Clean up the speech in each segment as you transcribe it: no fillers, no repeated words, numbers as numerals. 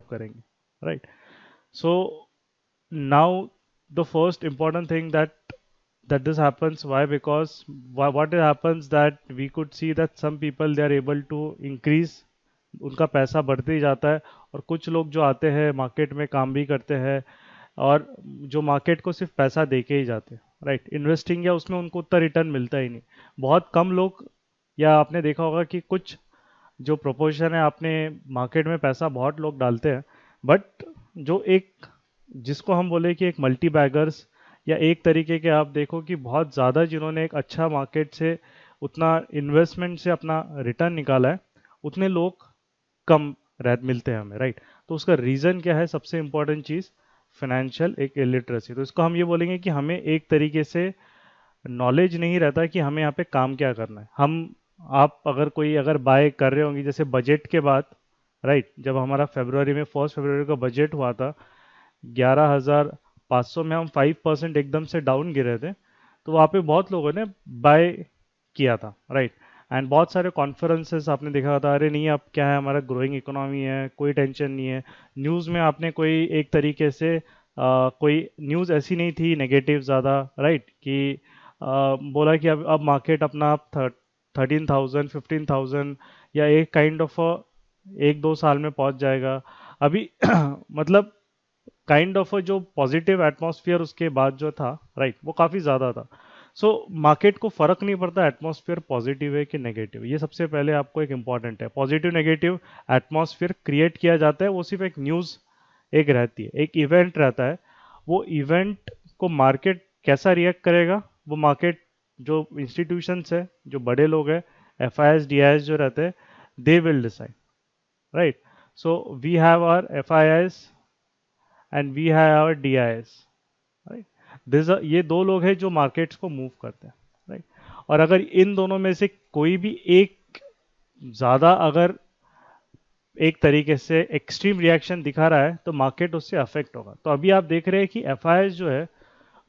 करेंगे, right. So now the first important thing that this happens, why? Because what happens that we could see that some people they are able to increase, उनका पैसा बढ़ते ही जाता है, और कुछ लोग जो आते हैं मार्केट में काम भी करते हैं, और जो मार्केट को सिर्फ पैसा दे के ही जाते हैं, राइट. इन्वेस्टिंग या उसमें उनको उतना रिटर्न मिलता ही नहीं. बहुत कम लोग, या आपने देखा होगा कि कुछ जो प्रोपोर्शन है, आपने मार्केट में पैसा बहुत लोग डालते हैं, बट जो एक, जिसको हम बोले कि एक मल्टी बैगर्स, या एक तरीके के आप देखो कि बहुत ज़्यादा जिन्होंने एक अच्छा मार्केट से उतना इन्वेस्टमेंट से अपना रिटर्न निकाला है, उतने लोग कम रह मिलते हैं हमें, राइट. तो उसका रीज़न क्या है? सबसे इम्पोर्टेंट चीज़ फाइनेंशियल एक इलिटरेसी. तो इसको हम ये बोलेंगे कि हमें एक तरीके से नॉलेज नहीं रहता कि हमें यहाँ पे काम क्या करना है. आप अगर बाय कर रहे होंगे, जैसे बजट के बाद, राइट, जब हमारा फरवरी में 1 फरवरी का बजट हुआ था, 11,500 में हम 5% एकदम से डाउन गिरे थे, तो वहाँ पे बहुत लोगों ने बाय किया था, राइट. एंड बहुत सारे कॉन्फ्रेंसेस आपने देखा था, अरे नहीं अब क्या है, हमारा ग्रोइंग इकोनॉमी है, कोई टेंशन नहीं है. न्यूज़ में आपने कोई एक तरीके से कोई न्यूज़ ऐसी नहीं थी नेगेटिव ज़्यादा, राइट, कि बोला कि अब मार्केट अपना 13,000 15,000 या एक काइंड ऑफ 1-2 साल में पहुंच जाएगा अभी. मतलब काइंड ऑफ जो पॉजिटिव एटमॉस्फेयर उसके बाद जो था, राइट, वो काफ़ी ज़्यादा था. सो मार्केट को फ़र्क नहीं पड़ता एटमॉस्फेयर पॉजिटिव है कि नेगेटिव. ये सबसे पहले आपको एक इम्पॉर्टेंट है. पॉजिटिव नेगेटिव एटमॉस्फेयर क्रिएट किया जाता है, वो सिर्फ एक न्यूज़ एक रहती है, एक इवेंट रहता है. वो इवेंट को मार्केट कैसा रिएक्ट करेगा, वो मार्केट जो इंस्टीट्यूशंस है, जो बड़े लोग हैं, F I S D I S जो रहते हैं, they will decide, right. So we have our F I S and we have our D I S, right. ये दो लोग हैं जो मार्केट्स को मूव करते हैं, राइट. और अगर इन दोनों में से कोई भी एक ज़्यादा अगर एक तरीके से एक्सट्रीम रिएक्शन दिखा रहा है, तो मार्केट उससे अफेक्ट होगा. तो अभी आप देख रहे हैं कि एफ आई एस जो है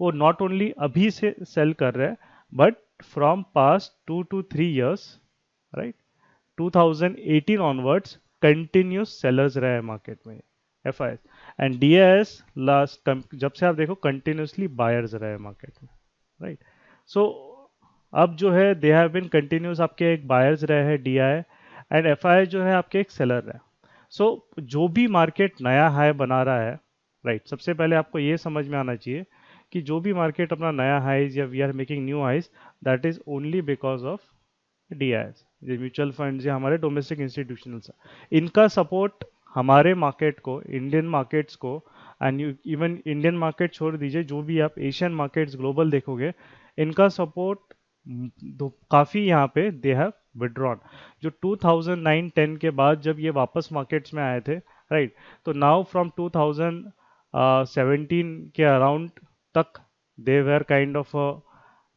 वो नॉट ओनली अभी से सेल कर रहे हैं, but from past 2 to 3 years, right, 2018 onwards continuous sellers रहे हैं मार्केट में F I S. And D I S last, जब से आप देखो कंटिन्यूसली बायर्स रहे हैं मार्केट में, राइट. सो अब जो है दे हैव बीन कंटिन्यूस आपके एक बायर्स रहे हैं D I, and F I S जो है आपके एक सेलर है. सो जो भी मार्केट नया हाई बना रहा है, राइट, सबसे पहले आपको ये समझ में आना चाहिए कि जो भी मार्केट अपना नया हाइज या we are making new highs, that is only because of D I S. जो म्यूचुअल फंड्स या हमारे डोमेस्टिक इंस्टीट्यूशनल्स, इनका सपोर्ट हमारे मार्केट को, इंडियन मार्केट्स को, एंड इवन इंडियन मार्केट छोड़ दीजिए, जो भी आप एशियन मार्केट्स ग्लोबल देखोगे, इनका सपोर्ट काफ़ी यहाँ पे दे हैव विड्रॉन. जो 2009-10 के बाद जब ये वापस मार्केट्स में आए थे, राइट, तो नाउ फ्रॉम 2017 के अराउंड तक they were kind of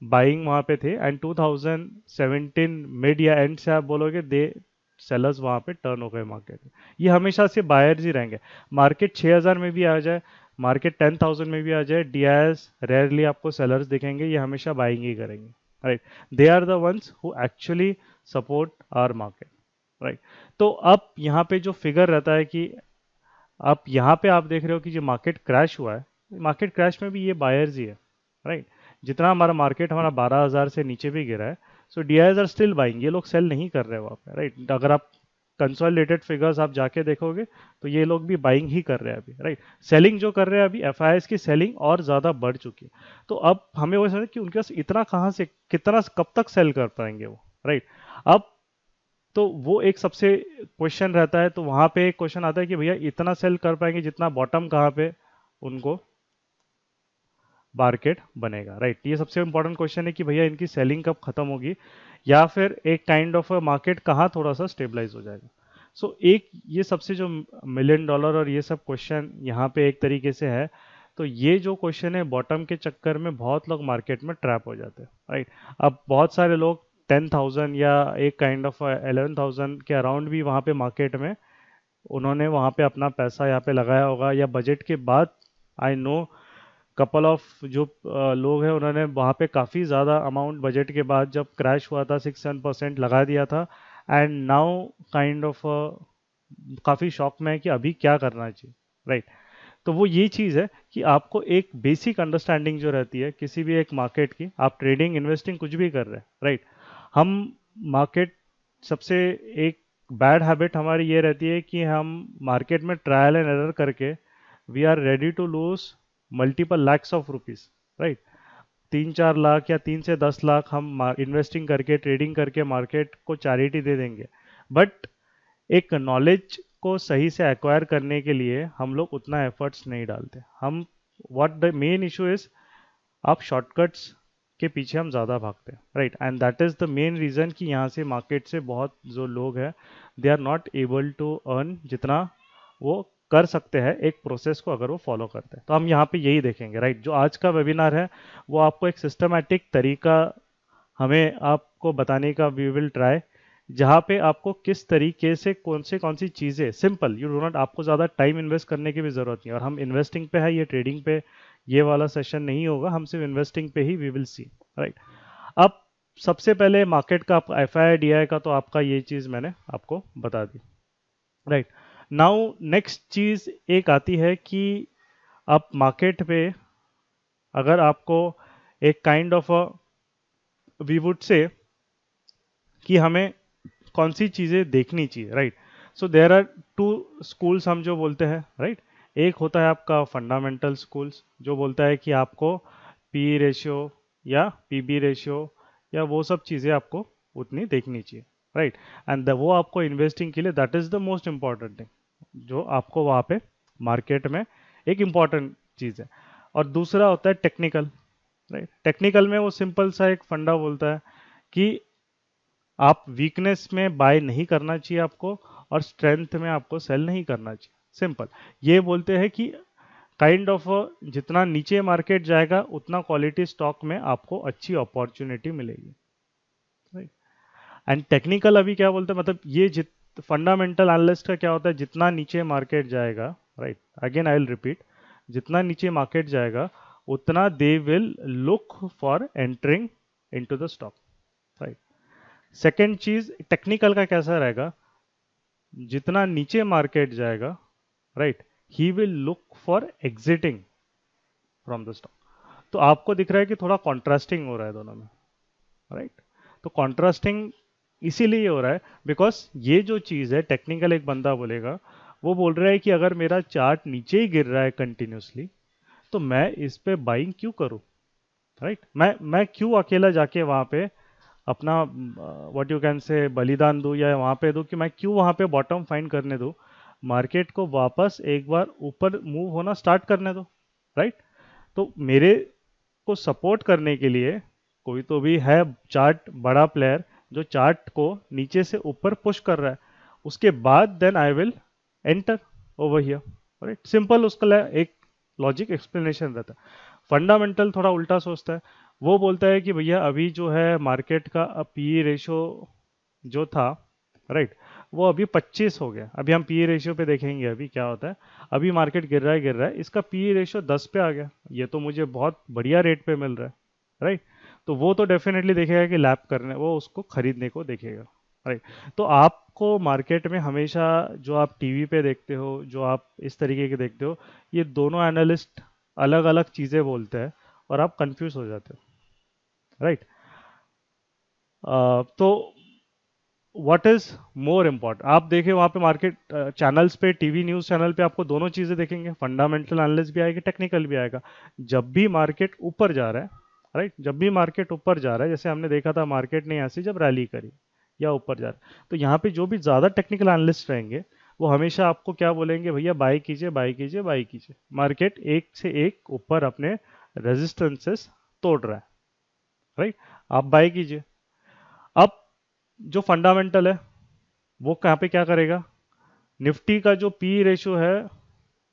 buying वहाँ पे थे. एंड 2017 मिड या एंड से आप बोलोगे दे सेलर्स वहाँ पे टर्न हो गए मार्केट में. ये हमेशा से बायर्स ही रहेंगे. मार्केट 6,000 में भी आ जाए, मार्केट 10,000 में भी आ जाए, डी आई एस रेयरली आपको सेलर्स दिखेंगे, ये हमेशा बाइंग ही करेंगे, right. They are the ones who actually support our market, right. तो अब यहाँ पे जो फिगर रहता है कि अब यहाँ पे आप देख रहे हो कि जो मार्केट क्रैश हुआ है, मार्केट क्रैश में भी ये बायर्स ही है, राइट. जितना हमारा मार्केट हमारा 12,000 से नीचे भी गिरा है, so D I R still buying. ये लोग सेल नहीं कर रहे हो वहाँ पे, राइट. अगर आप कंसोलिडेटेड फिगर्स आप जाके देखोगे, तो ये लोग भी बाइंग ही कर रहे हैं अभी, राइट. सेलिंग जो कर रहे हैं अभी, एफ आई एस की सेलिंग और ज़्यादा बढ़ चुकी है. तो अब हमें वो समझ कि उनके पास इतना कहाँ से, कितना कब तक सेल कर पाएंगे वो, राइट. अब तो वो एक सबसे क्वेश्चन रहता है. तो वहाँ पे एक क्वेश्चन आता है कि भैया इतना सेल कर पाएंगे जितना बॉटम कहाँ पे उनको मार्केट बनेगा, राइट. ये सबसे इंपॉर्टेंट क्वेश्चन है कि भैया इनकी सेलिंग कब खत्म होगी, या फिर एक काइंड ऑफ मार्केट कहाँ थोड़ा सा स्टेबलाइज हो जाएगा. सो एक ये सबसे जो $1,000,000 और ये सब क्वेश्चन यहाँ पे एक तरीके से है. तो ये जो क्वेश्चन है, बॉटम के चक्कर में बहुत लोग मार्केट में ट्रैप हो जाते हैं, राइट. अब बहुत सारे लोग 10,000 या एक काइंड ऑफ 11,000 के अराउंड भी वहाँ पे मार्केट में उन्होंने वहाँ पे अपना पैसा यहाँ पे लगाया होगा, या बजट के बाद आई नो कपल ऑफ जो लोग हैं उन्होंने वहाँ पे काफ़ी ज़्यादा अमाउंट बजट के बाद जब क्रैश हुआ था 6-7% लगा दिया था. एंड नाउ काइंड ऑफ काफ़ी शॉक में है कि अभी क्या करना चाहिए, राइट। तो वो ये चीज़ है कि आपको एक बेसिक अंडरस्टैंडिंग जो रहती है किसी भी एक मार्केट की, आप ट्रेडिंग इन्वेस्टिंग कुछ भी कर रहे हैं, राइट। हम मार्केट सबसे एक बैड हैबिट हमारी ये रहती है कि हम मार्केट में ट्रायल एंड एरर करके we are ready to lose multiple lakhs of rupees, right. 3-4 lakh या 3 से 10 लाख हम इन्वेस्टिंग करके ट्रेडिंग करके मार्केट को चैरिटी दे देंगे, बट एक नॉलेज को सही से एक्वायर करने के लिए हम लोग उतना एफर्ट्स नहीं डालते। हम what the main issue is, आप शॉर्टकट्स के पीछे हम ज़्यादा भागते हैं, right. And that is the main reason कि यहाँ से मार्केट से बहुत जो लोग हैं they are not able to earn जितना वो कर सकते हैं एक प्रोसेस को अगर वो फॉलो करते हैं। तो हम यहाँ पे यही देखेंगे, राइट। जो आज का वेबिनार है वो आपको एक सिस्टमैटिक तरीका हमें आपको बताने का वी विल ट्राई, जहाँ पे आपको किस तरीके से कौन सी चीज़ें सिंपल, यू डो नॉट, आपको ज़्यादा टाइम इन्वेस्ट करने की भी ज़रूरत नहीं है। और हम इन्वेस्टिंग पे है, ये ट्रेडिंग पे ये वाला सेशन नहीं होगा, हम सिर्फ इन्वेस्टिंग पे ही वी विल सी, राइट। अब सबसे पहले मार्केट का एफ आई डी आई का तो आपका ये चीज़ मैंने आपको बता दी, राइट। नाउ नेक्स्ट चीज़ एक आती है कि आप मार्केट पे अगर आपको एक kind of we would say कि हमें कौन सी चीज़ें देखनी चाहिए, right. So there are two schools हम जो बोलते हैं, राइट। एक होता है आपका फंडामेंटल स्कूल्स जो बोलता है कि आपको पी रेशियो या पीबी रेशियो या वो सब चीज़ें आपको उतनी देखनी चाहिए, राइट। एंड वो आपको इन्वेस्टिंग के लिए that is the most important thing जो आपको वहाँ पे मार्केट में एक इम्पॉर्टेंट चीज़ है। और दूसरा होता है टेक्निकल, राइट। टेक्निकल में वो सिंपल सा एक फंडा बोलता है कि आप वीकनेस में बाय नहीं करना चाहिए आपको, और स्ट्रेंथ में आपको सेल नहीं करना चाहिए, सिंपल। ये बोलते हैं कि काइंड ऑफ जितना नीचे मार्केट जाएगा उतना क्वालिटी स्टॉक में आपको अच्छी अपॉर्चुनिटी मिलेगी, राइट। एंड टेक्निकल अभी क्या बोलते हैं, मतलब ये जित फंडामेंटल एनालिस्ट का क्या होता है, जितना नीचे मार्केट जाएगा, right, again I will repeat, जितना नीचे मार्केट जाएगा उतना they will look for entering into the stock, right. Second चीज टेक्निकल का कैसा रहेगा, जितना नीचे मार्केट जाएगा, right, he will look for exiting from the stock. तो आपको दिख रहा है कि थोड़ा कॉन्ट्रास्टिंग हो रहा है दोनों में, राइट। तो कॉन्ट्रास्टिंग इसीलिए हो रहा है बिकॉज ये जो चीज़ है टेक्निकल, एक बंदा बोलेगा, वो बोल रहा है कि अगर मेरा चार्ट नीचे ही गिर रहा है कंटिन्यूसली तो मैं इस पे बाइंग क्यों करूं, राइट। मैं क्यों अकेला जाके वहां पे अपना व्हाट यू कैन से बलिदान दूं या वहां पे दूं, कि मैं क्यों वहां पे बॉटम फाइंड करने दूं, मार्केट को वापस एक बार ऊपर मूव होना स्टार्ट करने दो, राइट। तो मेरे को सपोर्ट करने के लिए कोई तो भी है चार्ट बड़ा प्लेयर जो चार्ट को नीचे से ऊपर पुश कर रहा है, उसके बाद then I will enter over here, right. Simple उसका एक लॉजिक एक्सप्लेनेशन रहता है। फंडामेंटल थोड़ा उल्टा सोचता है, वो बोलता है कि भैया अभी जो है मार्केट का पी रेशो जो था, राइट, वो अभी 25 हो गया। अभी हम पी रेशियो पे देखेंगे अभी क्या होता है। अभी मार्केट गिर रहा है, इसका पी रेशियो 10 पे आ गया, ये तो मुझे बहुत बढ़िया रेट पे मिल रहा है, राइट। तो वो तो डेफिनेटली देखेगा कि लैप करने, वो उसको खरीदने को देखेगा, राइट। तो आपको मार्केट में हमेशा जो आप टीवी पे देखते हो, जो आप इस तरीके के देखते हो, ये दोनों एनालिस्ट अलग अलग चीज़ें बोलते हैं और आप कंफ्यूज हो जाते हो, राइट। तो व्हाट इज मोर इम्पोर्टेंट, आप देखें वहाँ पे मार्केट चैनल्स पे, टीवी न्यूज़ चैनल पे आपको दोनों चीज़ें देखेंगे, फंडामेंटल एनालिसिस भी आएगा, टेक्निकल भी आएगा। जब भी मार्केट ऊपर जा रहा है, राइट, जब भी मार्केट ऊपर जा रहा है, जैसे हमने देखा था मार्केट ने यहाँ से जब रैली करी या ऊपर जा रहा है, तो यहाँ पे जो भी ज़्यादा टेक्निकल एनालिस्ट रहेंगे वो हमेशा आपको क्या बोलेंगे, भैया बाई कीजिए, बाई कीजिए, बाई कीजिए। मार्केट एक से एक ऊपर अपने रेजिस्टेंसेस तोड़ रहा है, राइट, आप बाई कीजिए। अब जो फंडामेंटल है वो कहाँ पे क्या करेगा, निफ्टी का जो पी रेशियो है,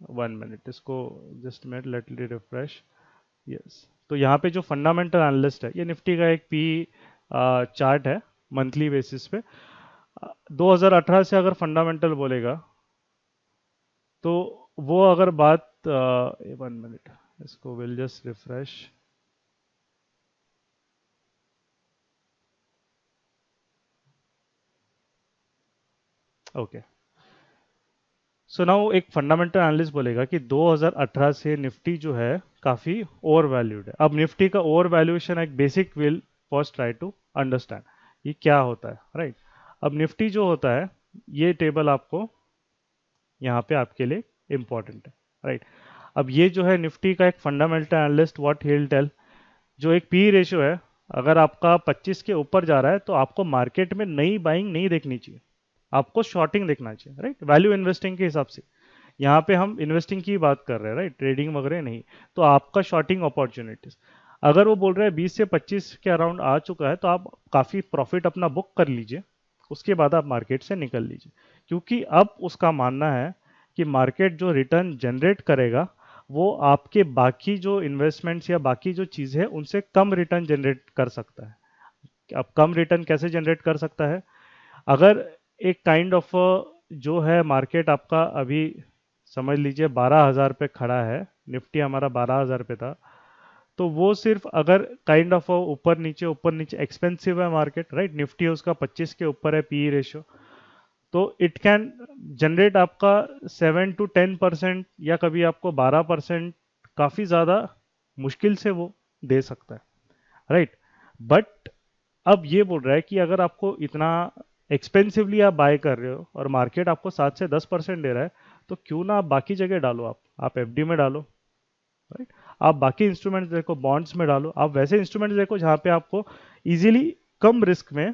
1 मिनट इसको, just minute, let me refresh, yes. तो यहाँ पे जो फंडामेंटल एनालिस्ट है, ये निफ्टी का एक पी चार्ट है मंथली बेसिस पे। 2018 से अगर फंडामेंटल बोलेगा तो वो अगर बात 1 मिनट, इसको will just refresh, okay. So now एक फंडामेंटल एनालिस्ट बोलेगा कि 2018 से निफ्टी जो है काफ़ी ओवर वैल्यूड है। अब निफ्टी का ओवर वैल्यूएशन एक basic will first try to understand ये क्या होता है, राइट। अब निफ्टी जो होता है, ये टेबल आपको यहाँ पे आपके लिए इंपॉर्टेंट है, राइट। अब ये जो है निफ्टी का एक fundamental analyst what he will tell, जो एक पी रेशियो है, अगर आपका 25 के ऊपर जा रहा है तो आपको मार्केट में नई बाइंग नहीं देखनी चाहिए, आपको शॉर्टिंग देखना चाहिए, राइट, वैल्यू इन्वेस्टिंग के हिसाब से। यहाँ पे हम इन्वेस्टिंग की बात कर रहे हैं, राइट, ट्रेडिंग वगैरह नहीं। तो आपका शॉर्टिंग अपॉर्चुनिटीज, अगर वो बोल रहे हैं 20 से 25 के अराउंड आ चुका है तो आप काफ़ी प्रॉफिट अपना बुक कर लीजिए, उसके बाद आप मार्केट से निकल लीजिए, क्योंकि अब उसका मानना है कि मार्केट जो रिटर्न जनरेट करेगा वो आपके बाकी जो इन्वेस्टमेंट्स या बाकी जो चीज़ें हैं उनसे कम रिटर्न जनरेट कर सकता है। अब कम रिटर्न कैसे जनरेट कर सकता है? अगर एक काइंड ऑफ जो है मार्केट आपका अभी समझ लीजिए 12,000 पे खड़ा है, निफ्टी हमारा 12,000 पे था, तो वो सिर्फ अगर काइंड ऑफ ऊपर नीचे एक्सपेंसिव है मार्केट, राइट, निफ्टी उसका 25 के ऊपर है पीई रेशियो, तो इट कैन जनरेट आपका 7 to 10% या कभी आपको 12%, काफ़ी ज़्यादा मुश्किल से वो दे सकता है, राइट। बट अब ये बोल रहा है कि अगर आपको इतना एक्सपेंसिवली आप बाय कर रहे हो और मार्केट आपको 7 से 10% दे रहा है, तो क्यों ना आप बाकी जगह डालो, आप एफडी में डालो, राइट। आप बाकी इंस्ट्रूमेंट्स देखो, बॉन्ड्स में डालो, आप वैसे इंस्ट्रूमेंट्स देखो जहाँ पे आपको इजीली कम रिस्क में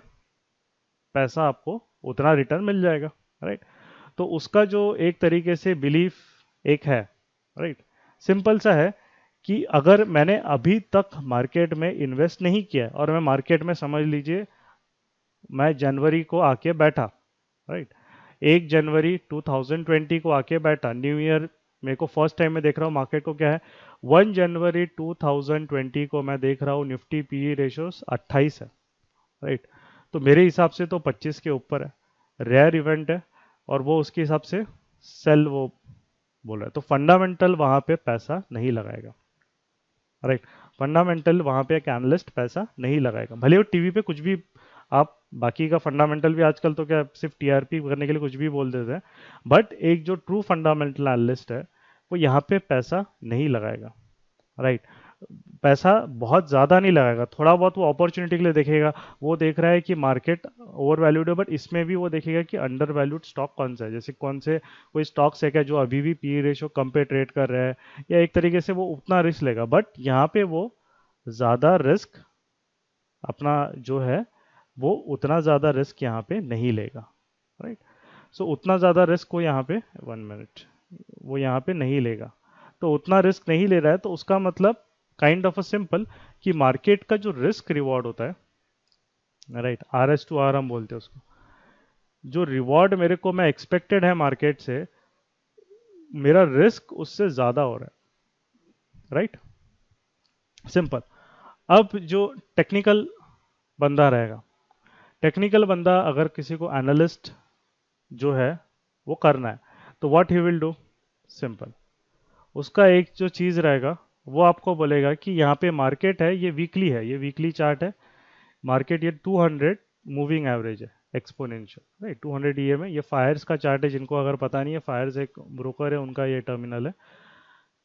पैसा आपको उतना रिटर्न मिल जाएगा, राइट। तो उसका जो एक तरीके से बिलीफ एक है, राइट, सिंपल सा है कि अगर मैंने अभी तक मार्केट में इन्वेस्ट नहीं किया और मैं मार्केट में समझ लीजिए मैं जनवरी को आके बैठा, राइट, 1 जनवरी 2020 को आके बैठा, न्यू ईयर मेरे को फर्स्ट टाइम में देख रहा हूँ मार्केट को क्या है, 1 जनवरी 2020 को मैं देख रहा हूँ निफ्टी पीई रेशियोस 28 है, राइट। तो मेरे हिसाब से तो 25 के ऊपर है, रेयर इवेंट है, और वो उसके हिसाब से सेल वो बोल रहा है, तो फंडामेंटल वहां पे पैसा नहीं लगाएगा, राइट। फंडामेंटल वहां पे एक एनालिस्ट पैसा नहीं लगाएगा, भले वो टीवी पे कुछ भी आप बाकी का फंडामेंटल भी आजकल तो क्या सिर्फ टीआरपी करने के लिए कुछ भी बोल देते हैं, बट एक जो ट्रू फंडामेंटल एनालिस्ट है वो यहाँ पे पैसा नहीं लगाएगा, राइट। पैसा बहुत ज़्यादा नहीं लगाएगा, थोड़ा बहुत वो अपॉर्चुनिटी के लिए देखेगा, वो देख रहा है कि मार्केट ओवर वैल्यूड है, बट इसमें भी वो देखेगा कि अंडर वैल्यूड स्टॉक कौन सा है, जैसे कौन से कोई स्टॉक्स है क्या जो अभी भी पी रेशो कम पे ट्रेड कर रहा है, या एक तरीके से वो उतना रिस्क लेगा, बट यहाँ पे वो ज़्यादा रिस्क अपना जो है वो उतना ज़्यादा रिस्क यहाँ पे नहीं लेगा, राइट। सो उतना ज़्यादा रिस्क को यहाँ पे 1 मिनट वो यहाँ पे नहीं लेगा, तो उतना रिस्क नहीं ले रहा है, तो उसका मतलब काइंड ऑफ अ सिंपल कि मार्केट का जो रिस्क रिवॉर्ड होता है, राइट, RS to R हम बोलते हैं उसको, जो रिवॉर्ड मेरे को मैं एक्सपेक्टेड है मार्केट से, मेरा रिस्क उससे ज़्यादा हो रहा है, राइट, सिंपल। अब जो टेक्निकल बंदा रहेगा, टेक्निकल बंदा अगर किसी को एनालिस्ट जो है वो करना है, तो what he will do, simple, उसका एक जो चीज़ रहेगा वो आपको बोलेगा कि यहाँ पे मार्केट है, ये वीकली है, ये वीकली चार्ट है, मार्केट ये 200 मूविंग एवरेज है एक्सपोनेंशियल, राइट, 200 EMA, ये फायर्स का चार्ट है, जिनको अगर पता नहीं है, फायर्स एक ब्रोकर है, उनका ये टर्मिनल है।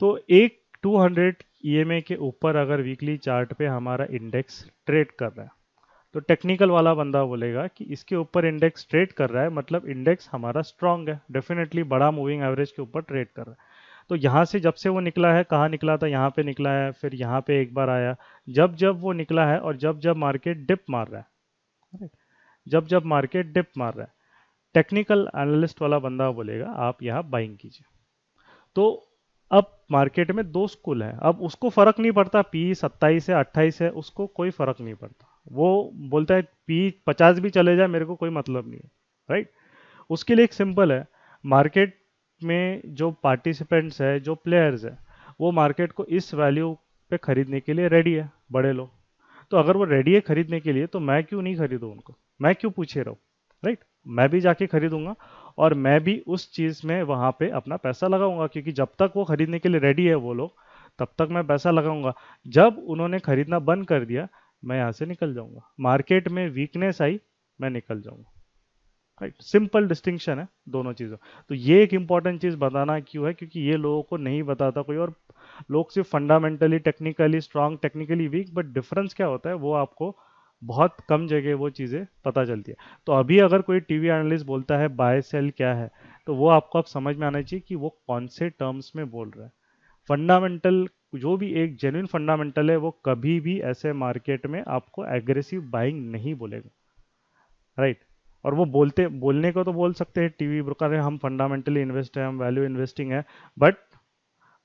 तो एक 200 EMA के ऊपर अगर वीकली चार्ट पे हमारा इंडेक्स ट्रेड कर रहा है, तो टेक्निकल वाला बंदा बोलेगा कि इसके ऊपर इंडेक्स ट्रेड कर रहा है, मतलब इंडेक्स हमारा स्ट्रांग है, डेफिनेटली बड़ा मूविंग एवरेज के ऊपर ट्रेड कर रहा है। तो यहाँ से जब से वो निकला है, कहाँ निकला था, यहाँ पे निकला है, फिर यहाँ पे एक बार आया, जब जब वो निकला है और जब जब मार्केट डिप मार रहा है, right? जब जब मार्केट डिप मार रहा है, टेक्निकल एनालिस्ट वाला बंदा बोलेगा आप यहाँ बाइंग कीजिए। तो अब मार्केट में दो स्कूल है, अब उसको फर्क नहीं पड़ता पी 27 है 28 है, उसको कोई फर्क नहीं पड़ता, वो बोलता है पी 50 भी चले जाए मेरे को कोई मतलब नहीं है, राइट। उसके लिए एक सिंपल है, मार्केट में जो पार्टिसिपेंट्स है, जो प्लेयर्स है, वो मार्केट को इस वैल्यू पे खरीदने के लिए रेडी है, बड़े लोग। तो अगर वो रेडी है खरीदने के लिए, तो मैं क्यों नहीं खरीदूं उनको, मैं क्यों पूछे रहूं, राइट। मैं भी जाके खरीदूंगा और मैं भी उस चीज में वहां पे अपना पैसा लगाऊंगा, क्योंकि जब तक वो खरीदने के लिए रेडी है वो लोग, तब तक मैं पैसा लगाऊंगा। जब उन्होंने खरीदना बंद कर दिया, मैं यहाँ से निकल जाऊंगा, मार्केट में वीकनेस आई, मैं निकल जाऊंगा। राइट, सिंपल डिस्टिंक्शन है दोनों चीज़ों। तो ये एक इंपॉर्टेंट चीज़ बताना क्यों है, क्योंकि ये लोगों को नहीं बताता कोई, और लोग सिर्फ fundamentally technically strong technically weak, but difference क्या होता है वो आपको बहुत कम जगह वो चीज़ें पता चलती है। तो अभी अगर कोई टीवी एनालिस्ट बोलता है बाय सेल क्या है, तो वो आपको अब समझ में आना चाहिए कि वो कौन से टर्म्स में बोल रहा है। फंडामेंटल, जो भी एक जेन्युइन फंडामेंटल है, वो कभी भी ऐसे मार्केट में आपको एग्रेसिव बाइंग नहीं बोलेगा, राइट। और वो बोलने को तो बोल सकते हैं टीवी ब्रोकर है, हम फंडामेंटली इन्वेस्ट है, हम वैल्यू इन्वेस्टिंग है, बट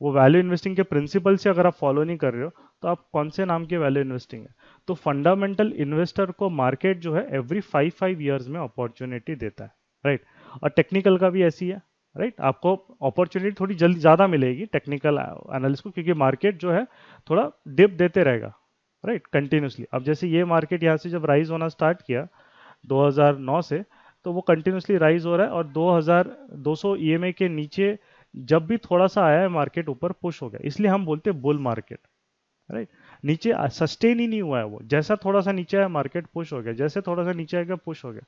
वो वैल्यू इन्वेस्टिंग के प्रिंसिपल से अगर आप फॉलो नहीं कर रहे हो, तो आप कौन से नाम की वैल्यू इन्वेस्टिंग है। तो फंडामेंटल इन्वेस्टर को मार्केट जो है एवरी 5 ईयर्स में अपॉर्चुनिटी देता है, राइट। और टेक्निकल का भी ऐसी है, राइट। आपको अपॉर्चुनिटी थोड़ी जल्दी ज़्यादा मिलेगी टेक्निकल एनालिस्ट को, क्योंकि मार्केट जो है थोड़ा डिप देते रहेगा, राइट, कंटिन्यूसली। अब जैसे ये मार्केट यहाँ से जब राइज होना स्टार्ट किया 2009 से, तो वो कंटिन्यूसली राइज हो रहा है, और 2200 ईएमए के नीचे जब भी थोड़ा सा आया है मार्केट ऊपर पुश हो गया, इसलिए हम बोलते हैं बुल मार्केट, राइट। नीचे सस्टेन ही नहीं हुआ है वो, जैसा थोड़ा सा नीचे आया मार्केट पुश हो गया, जैसे थोड़ा सा नीचे आएगा पुश हो गया।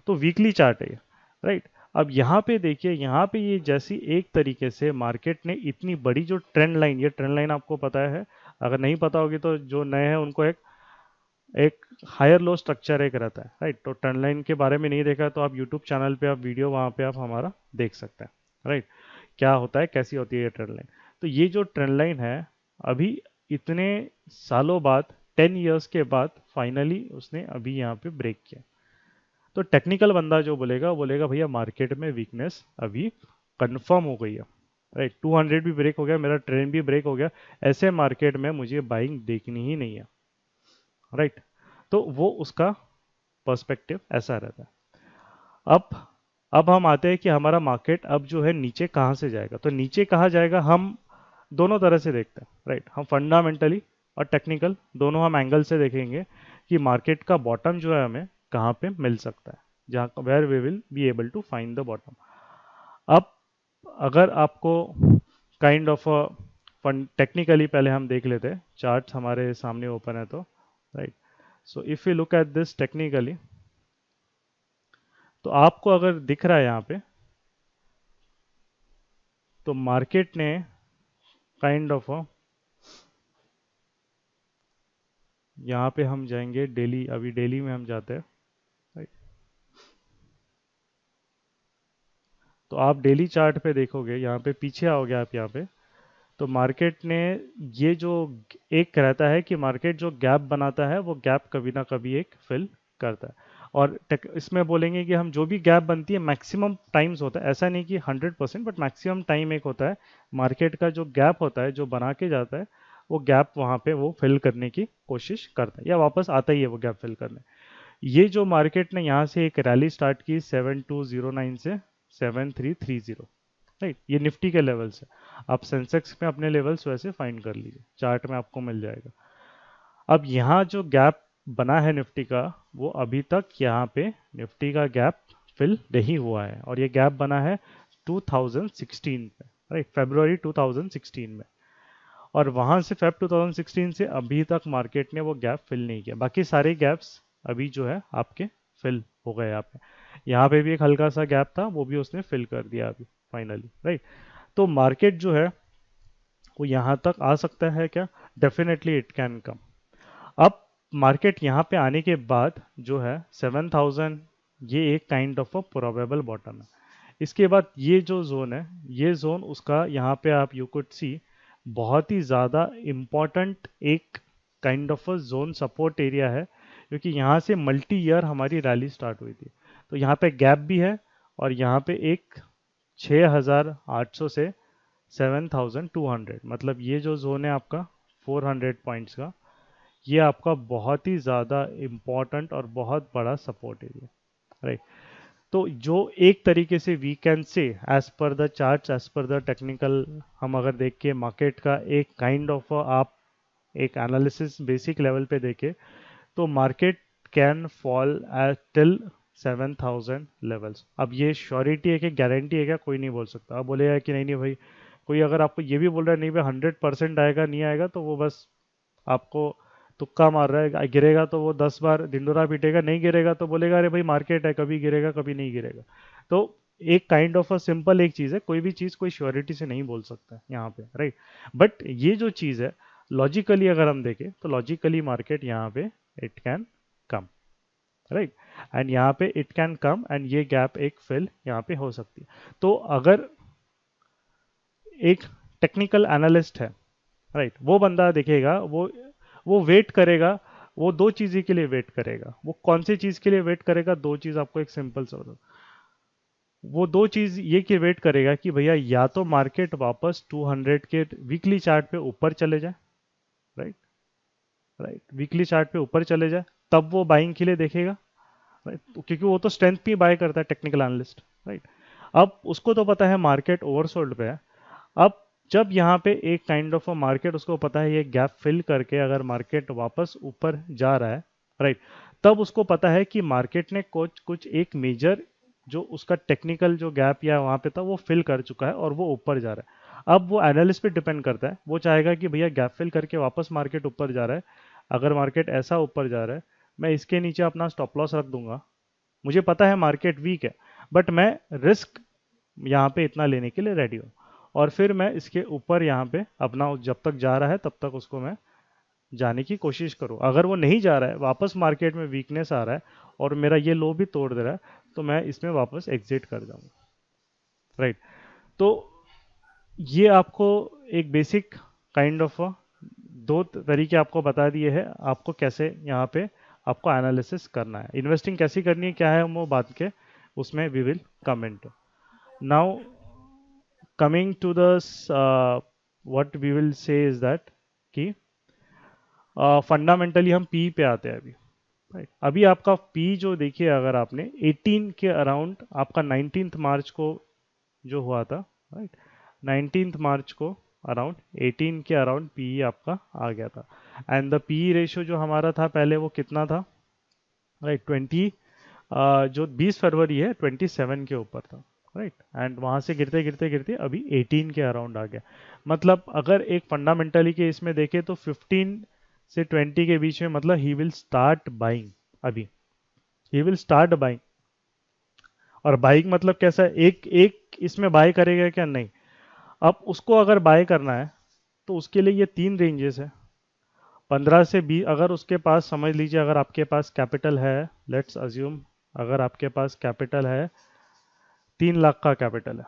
तो वीकली चार्ट है ये, राइट। अब यहाँ पे देखिए, यहाँ पे ये जैसी एक तरीके से मार्केट ने इतनी बड़ी जो ट्रेंड लाइन, ये ट्रेंड लाइन आपको पता है, अगर नहीं पता होगी तो जो नए हैं उनको एक एक हायर लो स्ट्रक्चर एक रहता है, राइट। तो ट्रेंड लाइन के बारे में नहीं देखा तो आप यूट्यूब चैनल पे आप वीडियो वहाँ पे आप हमारा देख सकते हैं, राइट, क्या होता है, कैसी होती है ये ट्रेंड लाइन। तो ये जो ट्रेंड लाइन है, अभी इतने सालों बाद, 10 ईयर्स के बाद फाइनली उसने अभी यहाँ पे ब्रेक किया। तो टेक्निकल बंदा जो बोलेगा, बोलेगा भैया मार्केट में वीकनेस अभी कंफर्म हो गई है, राइट। 200 भी ब्रेक हो गया, मेरा ट्रेंड भी ब्रेक हो गया, ऐसे मार्केट में मुझे बाइंग देखनी ही नहीं है, राइट। तो वो उसका पर्सपेक्टिव ऐसा रहता है। अब अब हम आते हैं कि हमारा मार्केट अब जो है नीचे कहाँ से जाएगा। तो नीचे कहाँ जाएगा, हम दोनों तरह से देखते हैं, राइट। हम फंडामेंटली और टेक्निकल दोनों हम एंगल से देखेंगे कि मार्केट का बॉटम जो है हमें कहाँ पे मिल सकता है, जहाँ where we will be able to find the bottom. अब अगर आपको काइंड ऑफ टेक्निकली पहले हम देख लेते हैं, चार्ट हमारे सामने ओपन है तो, right. So if you look at this technically, तो आपको अगर दिख रहा है यहाँ पे, तो मार्केट ने काइंड ऑफ यहाँ पे हम जाएंगे डेली, अभी डेली में हम जाते हैं, राइट। तो आप डेली चार्ट पे देखोगे, यहाँ पे पीछे आओगे आप यहाँ पे, तो मार्केट ने ये जो एक रहता है कि मार्केट जो गैप बनाता है वो गैप कभी ना कभी एक फिल करता है। और इसमें बोलेंगे कि हम जो भी गैप बनती है मैक्सिमम टाइम्स होता है, ऐसा नहीं कि 100%, बट मैक्सिमम टाइम एक होता है मार्केट का जो गैप होता है जो बना के जाता है, वो गैप वहाँ पे वो फिल करने की कोशिश करता है या वापस आता ही है वो गैप फिल करने। ये जो मार्केट ने यहाँ से एक रैली स्टार्ट की 7209 से 7330, राइट, ये निफ्टी के लेवल्स है। आप सेंसेक्स में अपने लेवल्स वैसे फाइंड कर लीजिए, चार्ट में आपको मिल जाएगा। अब यहाँ जो गैप बना है निफ्टी का, वो अभी तक यहाँ पे निफ्टी का गैप फिल नहीं हुआ है, और ये गैप बना है 2016 में, राइट, फरवरी 2016 में। और वहाँ से फेब 2016 से अभी तक मार्केट ने वो गैप फिल नहीं किया। बाकी सारे गैप्स अभी जो है आपके फिल हो गए। यहाँ पे भी एक हल्का सा गैप था, वो भी उसने फिल कर दिया अभी फाइनली, राइट। तो मार्केट जो है वो यहाँ तक आ सकता है क्या, डेफिनेटली इट कैन कम। अब मार्केट यहाँ पे आने के बाद जो है 7000, ये एक kind of a probable bottom है। इसके बाद ये जो जोन है, ये जोन उसका यहाँ पे आप यू कुड सी बहुत ही ज़्यादा इम्पॉर्टेंट एक kind of a zone support area है, क्योंकि यहाँ से मल्टी ईयर हमारी रैली स्टार्ट हुई थी। तो यहाँ पे गैप भी है, और यहाँ पे एक 6800 से 7200, मतलब ये जो जोन है आपका 400 पॉइंट्स का, ये आपका बहुत ही ज़्यादा इम्पॉर्टेंट और बहुत बड़ा सपोर्ट एरिया, राइट। तो जो एक तरीके से we can say as per the charts, as per the technical, हम अगर देख के मार्केट का एक काइंड ऑफ आप एक एनालिसिस बेसिक लेवल पे देखें, तो market can fall eight till 7000 levels. अब ये श्योरिटी है कि गारंटी है क्या, कोई नहीं बोल सकता। अब बोलेगा कि नहीं नहीं भाई, कोई अगर आपको ये भी बोल रहा है नहीं भाई 100% आएगा नहीं आएगा, तो वो बस आपको तुक्का मार रहा है, गिरेगा तो वो 10 बार ढिंडोरा पीटेगा, नहीं गिरेगा तो बोलेगा अरे भाई मार्केट है, कभी गिरेगा कभी नहीं गिरेगा। तो एक काइंड ऑफ अ सिंपल एक चीज़ है, कोई भी चीज़ कोई श्योरिटी से नहीं बोल सकता यहाँ पे, राइट। बट ये जो चीज़ है लॉजिकली अगर हम देखें तो लॉजिकली मार्केट यहाँ पे it can come, right. And यहाँ पे इट कैन कम एंड ये गैप एक फिल यहाँ पे हो सकती है। तो अगर एक टेक्निकल एनालिस्ट है, राइट, वो बंदा देखेगा, वो वेट करेगा, वो दो चीज़ के लिए वेट करेगा। वो कौन सी चीज़ के लिए वेट करेगा? दो चीज़ आपको एक सिंपल सा बताओ। वो दो चीज़ ये कि वेट करेगा कि भैया या तो मार्केट वापस 200 के वीकली चार्ट पे ऊपर चले जाए, राइट, राइट, वीकली चार्ट पे ऊपर चले जाए, तब वो बाइंग के लिए देखेगा, राइट, क्योंकि वो तो स्ट्रेंथ पे बाय करता है टेक्निकल एनालिस्ट, राइट। अब उसको तो पता है मार्केट ओवरसोल्ड पे है। अब जब यहाँ पे एक काइंड ऑफ अ मार्केट उसको पता है ये गैप फिल करके अगर मार्केट वापस ऊपर जा रहा है, राइट, तब उसको पता है कि मार्केट ने कुछ कुछ एक मेजर जो उसका टेक्निकल जो गैप या वहाँ पे था वो फिल कर चुका है और वो ऊपर जा रहा है। अब वो एनालिस्ट पे डिपेंड करता है, वो चाहेगा कि भैया गैप फिल करके वापस मार्केट ऊपर जा रहा है, अगर मार्केट ऐसा ऊपर जा रहा है मैं इसके नीचे अपना स्टॉप लॉस रख दूंगा, मुझे पता है मार्केट वीक है बट मैं रिस्क यहाँ पे इतना लेने के लिए रेडी हूँ, और फिर मैं इसके ऊपर यहाँ पे अपना जब तक जा रहा है तब तक उसको मैं जाने की कोशिश करूँ। अगर वो नहीं जा रहा है, वापस मार्केट में वीकनेस आ रहा है और मेरा ये लो भी तोड़ दे रहा है, तो मैं इसमें वापस एग्जिट कर जाऊंगा, राइट। तो ये आपको एक बेसिक काइंड ऑफ दो तरीके आपको बता दिए हैं आपको कैसे यहाँ पे आपको एनालिसिस करना है, इन्वेस्टिंग कैसी करनी है, क्या है वो बात के उसमें we will comment. Now coming to the what we will say is that कि फंडामेंटली हम पी पे आते हैं अभी, राइट। अभी आपका पी जो देखिए अगर आपने 18 के अराउंड आपका 19th मार्च को जो हुआ था, राइट, 19th मार्च को अराउंड 18 के अराउंड पी आपका आ गया था। एंड द पी रेशियो जो हमारा था पहले वो कितना था, राइट, 20, जो 20 फरवरी है 27 के ऊपर था, राइट। एंड वहां से गिरते गिरते गिरते अभी 18 के अराउंड आ गया। मतलब अगर एक फंडामेंटली के इसमें देखे तो 15 से 20 के बीच में, मतलब ही विल स्टार्ट बाइंग, अभी ही विल स्टार्ट बाइंग। और बाइंग मतलब कैसा है, एक एक इसमें बाय करेगा क्या, नहीं। अब उसको अगर बाय करना है तो उसके लिए ये तीन रेंजेस है, 15 से 20। अगर उसके पास समझ लीजिए अगर आपके पास कैपिटल है, लेट्स अज्यूम अगर आपके पास कैपिटल है 3 लाख का कैपिटल है,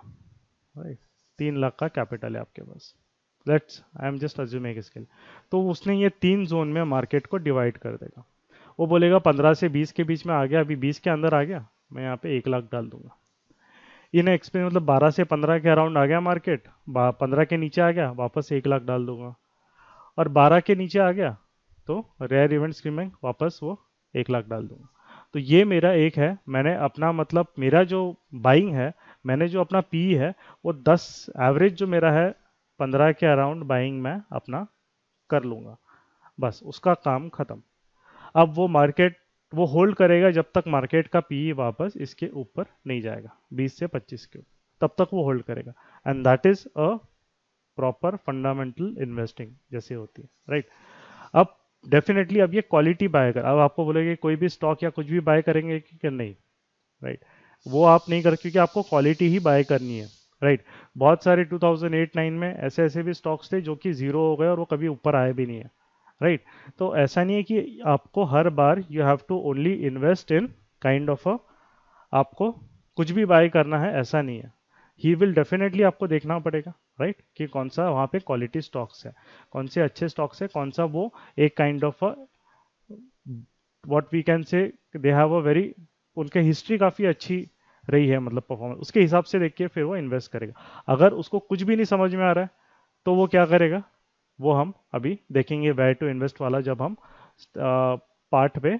राइट, 3 लाख का कैपिटल है आपके पास, let's I am just assuming इसके लिए। तो उसने ये तीन जोन में मार्केट को डिवाइड कर देगा। वो बोलेगा 15 से 20 के बीच में आ गया, अभी 20 के अंदर आ गया, मैं यहाँ पे 1 लाख डाल दूंगा। इन एक्सपीरियंस मतलब 12 से 15 के अराउंड आ गया मार्केट, 15 के नीचे आ गया वापस 1 लाख डाल दूंगा, और 12 के नीचे आ गया तो रेयर इवेंट स्कीमिंग वापस वो 1 लाख डाल दूंगा। तो ये मेरा एक है, मैंने अपना मतलब मेरा जो बाइंग है, मैंने जो अपना पी है वो 10 एवरेज जो मेरा है 15 के अराउंड बाइंग मैं अपना कर लूंगा, बस उसका काम खत्म। अब वो मार्केट वो होल्ड करेगा जब तक मार्केट का पी वापस इसके ऊपर नहीं जाएगा 20 से 25 के ऊपर, तब तक वो होल्ड करेगा। And that is a proper fundamental investing जैसे होती है, राइट। अब डेफिनेटली अब ये क्वालिटी बाय कर, अब आपको बोलेंगे कोई भी स्टॉक या कुछ भी बाय करेंगे कि नहीं, राइट, वो आप नहीं कर, क्योंकि आपको क्वालिटी ही बाय करनी है, राइट। बहुत सारे 2008-9 में ऐसे ऐसे भी स्टॉक्स थे जो कि जीरो हो गए और वो कभी ऊपर आए भी नहीं है, राइट। तो ऐसा नहीं है कि आपको हर बार you have to only invest in kind of a, आपको कुछ भी बाय करना है ऐसा नहीं है। ही विल डेफिनेटली आपको देखना पड़ेगा, राइट, कि कौन सा वहाँ पे क्वालिटी स्टॉक्स है, कौन से अच्छे स्टॉक्स है, कौन सा वो एक kind of a what we can say they have a very, उनके हिस्ट्री काफ़ी अच्छी रही है, मतलब परफॉर्मेंस उसके हिसाब से देख के फिर वो इन्वेस्ट करेगा। अगर उसको कुछ भी नहीं समझ में आ रहा है तो वो क्या करेगा, वो हम अभी देखेंगे वेयर टू इन्वेस्ट वाला जब हम पार्ट पे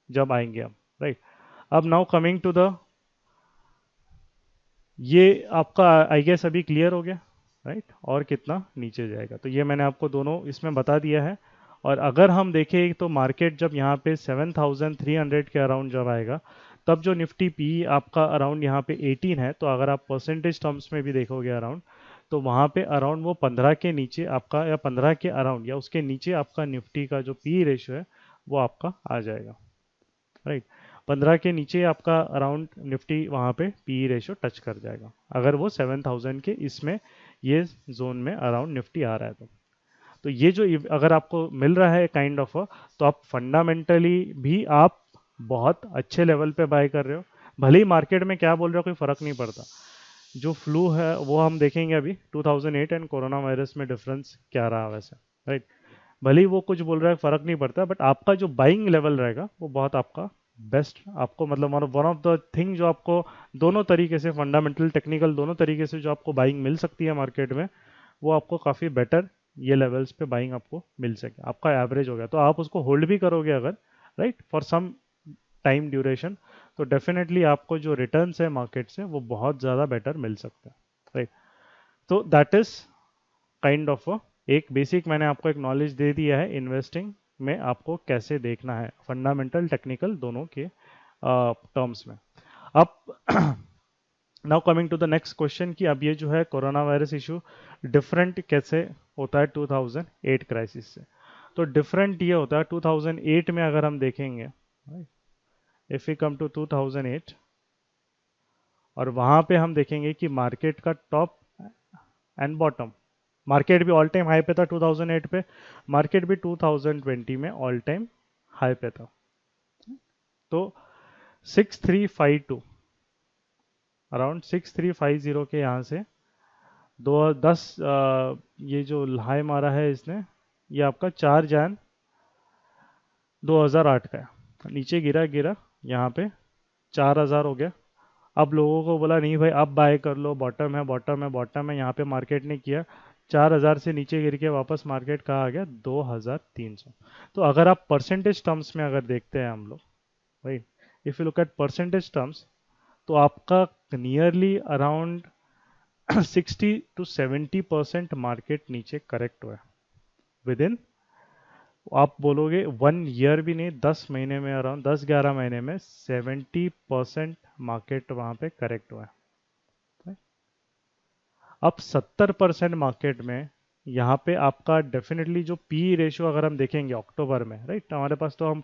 जब आएंगे हम, राइट। अब नाउ कमिंग टू द, ये आपका आई गेस अभी क्लियर हो गया, राइट, और कितना नीचे जाएगा तो ये मैंने आपको दोनों इसमें बता दिया है। और अगर हम देखें तो मार्केट जब यहाँ पे 7300 के अराउंड जब आएगा तब जो निफ्टी पी आपका अराउंड यहाँ पे 18 है, तो अगर आप परसेंटेज टर्म्स में भी देखोगे अराउंड तो वहाँ पे अराउंड वो 15 के नीचे आपका, या 15 के अराउंड या उसके नीचे आपका निफ्टी का जो पी रेशियो है वो आपका आ जाएगा, राइट। 15 के नीचे आपका अराउंड निफ्टी वहाँ पे पी रेशियो टच कर जाएगा, अगर वो 7000 के इसमें ये जोन में अराउंड निफ्टी आ रहा है तो ये जो अगर आपको मिल रहा है काइंड ऑफ, तो आप फंडामेंटली भी आप बहुत अच्छे लेवल पे बाय कर रहे हो। भले ही मार्केट में क्या बोल रहे हो कोई फर्क नहीं पड़ता, जो फ्लू है वो हम देखेंगे अभी 2008 एंड कोरोना वायरस में डिफरेंस क्या रहा वैसे, राइट। भले ही वो कुछ बोल रहा है फर्क नहीं पड़ता, बट आपका जो बाइंग लेवल रहेगा वो बहुत आपका बेस्ट, आपको मतलब वन ऑफ द थिंग जो आपको दोनों तरीके से फंडामेंटल टेक्निकल दोनों तरीके से जो आपको बाइंग मिल सकती है मार्केट में, वो आपको काफ़ी बेटर ये लेवल्स पे बाइंग आपको मिल सके। आपका एवरेज हो गया तो आप उसको होल्ड भी करोगे अगर, right, for some time duration, तो डेफिनेटली आपको जो रिटर्न्स है मार्केट से वो बहुत ज़्यादा बेटर मिल सकता है, राइट। तो दैट इज काइंड ऑफ एक बेसिक मैंने आपको एक नॉलेज दे दिया है इन्वेस्टिंग में आपको कैसे देखना है, फंडामेंटल टेक्निकल दोनों के टर्म्स में। अब now coming to the next question कि अब ये जो है कोरोना वायरस इशू डिफरेंट कैसे होता है 2008 क्राइसिस से। तो डिफरेंट ये होता है 2008 में अगर हम देखेंगे, इफ यू कम टू 2008 और वहां पे हम देखेंगे कि मार्केट का टॉप एंड बॉटम, मार्केट भी ऑल टाइम हाई पे था 2008 पे, मार्केट भी 2020 में ऑल टाइम हाई पे था। तो 6352 अराउंड 6350 के यहाँ से 2010 ये जो हाई मारा है इसने, ये आपका 4 जन 2008 का है। नीचे गिरा गिरा यहाँ पे 4000 हो गया। अब लोगों को बोला नहीं भाई अब बाय कर लो, बॉटम है बॉटम है बॉटम है, यहाँ पे मार्केट ने किया 4000 से नीचे गिर के वापस मार्केट कहाँ आ गया 2300। तो अगर आप परसेंटेज टर्म्स में अगर देखते हैं हम लोग, भाई if you look at percentage terms, तो आपका नियरली अराउंड 60 to 70% मार्केट नीचे करेक्ट हुआ है विद इन, आप बोलोगे 1 ईयर भी नहीं, 10 महीने में, अराउंड 10-11 महीने में 70% मार्केट वहां पे करेक्ट हुआ है। अब 70% मार्केट में यहाँ पे आपका डेफिनेटली जो पी रेशियो अगर हम देखेंगे अक्टूबर में, राइट, हमारे पास तो हम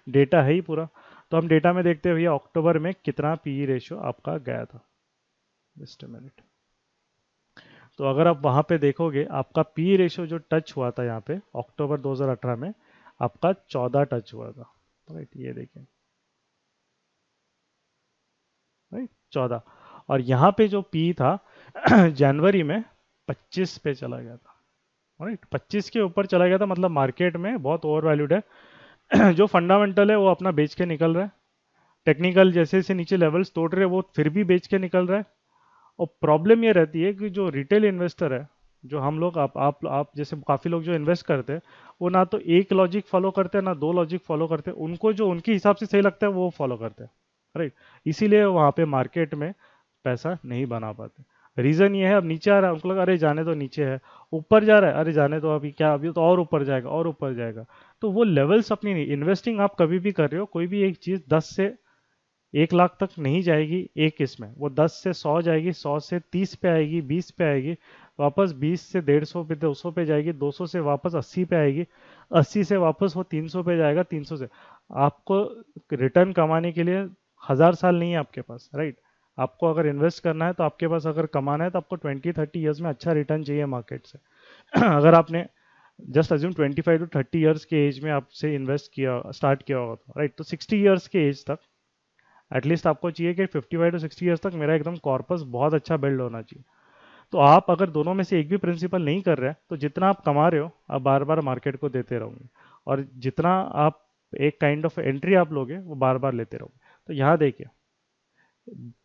डेटा है ही पूरा, तो हम डेटा में देखते हैं भैया अक्टूबर में कितना पी रेशियो आपका गया था। Just a minute. तो अगर आप वहां पे देखोगे आपका पी रेशियो जो टच हुआ था यहाँ पे अक्टूबर 2018 में आपका 14 टच हुआ था, राइट, ये देखिए, राइट 14। और यहाँ पे जो पी था जनवरी में 25 पे चला गया था, राइट, 25 के ऊपर चला गया था, मतलब मार्केट में बहुत ओवर वैल्यूड है। जो फंडामेंटल है वो अपना बेच के निकल रहा है, टेक्निकल जैसे से नीचे लेवल्स तोड़ रहे हैं वो फिर भी बेच के निकल रहा है। और प्रॉब्लम ये रहती है कि जो रिटेल इन्वेस्टर है, जो हम लोग आप जैसे काफ़ी लोग जो इन्वेस्ट करते हैं, वो ना तो एक लॉजिक फॉलो करते हैं ना दो लॉजिक फॉलो करते हैं, उनको जो उनके हिसाब से सही लगता है वो फॉलो करते हैं, राइट। इसीलिए वहाँ पे मार्केट में पैसा नहीं बना पाते। रीज़न ये है, अब नीचे आ रहा है उनको लगा अरे जाने तो नीचे है, ऊपर जा रहा है अरे जाने तो अभी क्या, अभी तो और ऊपर जाएगा और ऊपर जाएगा। तो वो लेवल्स अपनी नहीं, इन्वेस्टिंग आप कभी भी कर रहे हो, कोई भी एक चीज़ 10 से 1 लाख तक नहीं जाएगी एक इसमें, वो 10 से 100 जाएगी, 100 से 30 पे आएगी, 20 पे आएगी, वापस 20 से 150 पे 200 पे जाएगी, 200 से वापस 80 पे आएगी, 80 से वापस वो 300 पे जाएगा, 300 से आपको रिटर्न कमाने के लिए 1000 साल नहीं है आपके पास, राइट। आपको अगर इन्वेस्ट करना है तो आपके पास अगर कमाना है तो आपको 20-30 ईयर्स में अच्छा रिटर्न चाहिए मार्केट से। अगर आपने जस्ट अज्यूम 25 to 30 ईयर्स के एज में आपसे इन्वेस्ट किया स्टार्ट किया होगा तो, राइट, तो 60 ईयर्स के एज तक एटलीस्ट आपको चाहिए कि 55 to 60 ईयर्स तक मेरा एकदम कॉर्पस बहुत अच्छा बिल्ड होना चाहिए। तो आप अगर दोनों में से एक भी प्रिंसिपल नहीं कर रहे हैं तो जितना आप कमा रहे हो आप बार बार मार्केट को देते रहोगे, और जितना आप एक काइंड ऑफ एंट्री आप लोगे वो बार बार लेते रहोगे। तो यहाँ देखिए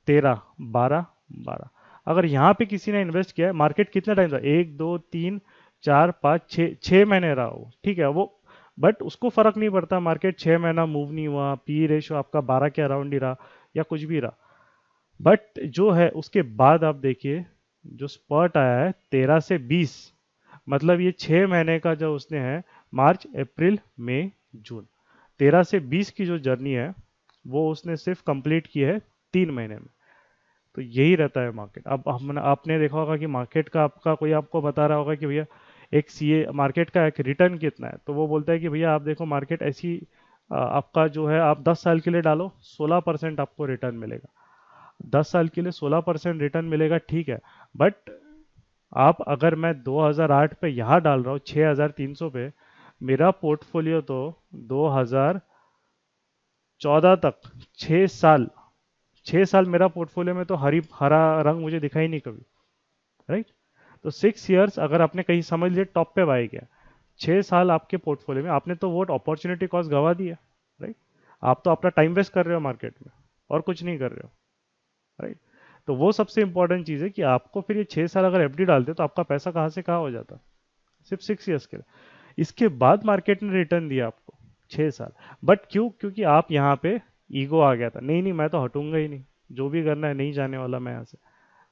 13, 12, 12, अगर यहाँ पे किसी ने इन्वेस्ट किया है, मार्केट कितना टाइम था, 1 2 3 4 5 6 महीने रहा हो, ठीक है वो, बट उसको फर्क नहीं पड़ता, मार्केट 6 महीना मूव नहीं हुआ, पी रेशियो आपका 12 के अराउंड ही रहा या कुछ भी रहा, बट जो है उसके बाद आप देखिए जो स्पॉट आया है 13 से 20, मतलब ये 6 महीने का जो उसने है, मार्च अप्रैल मई जून, 13 से 20 की जो जर्नी है वो उसने सिर्फ कंप्लीट की है 3 महीने में। तो यही रहता है मार्केट। अब हम आपने देखा होगा कि मार्केट का आपका कोई आपको बता रहा होगा कि भैया एक सीए मार्केट का एक रिटर्न कितना है, तो वो बोलता है कि भैया आप देखो मार्केट ऐसी आपका जो है आप 10 साल के लिए डालो 16% आपको रिटर्न मिलेगा। 10 साल के लिए 16% रिटर्न मिलेगा, ठीक है। बट आप अगर मैं 2008 पे यहाँ डाल रहा हूँ 6300 पे, मेरा पोर्टफोलियो तो 2014 तक 6 साल, 6 साल मेरा पोर्टफोलियो में तो हरा रंग मुझे दिखा ही नहीं कभी, राइट। तो 6 इयर्स अगर आपने कहीं समझ लिया टॉप पे बाय किया, 6 साल आपके पोर्टफोलियो में आपने तो वो अपॉर्चुनिटी कॉस्ट गवा दिया, राइट। आप तो अपना टाइम वेस्ट कर रहे हो मार्केट में और कुछ नहीं कर रहे हो, राइट। तो वो सबसे इंपॉर्टेंट चीज़ है कि आपको फिर ये 6 साल अगर एफडी डालते तो आपका पैसा कहाँ से कहाँ हो जाता, सिर्फ 6 इयर्स के लिए। इसके बाद मार्केट ने रिटर्न दिया आपको 6 साल। बट क्यों? क्योंकि आप यहाँ पे ईगो आ गया था, नहीं नहीं मैं तो हटूंगा ही नहीं, जो भी करना है नहीं जाने वाला मैं यहाँ से।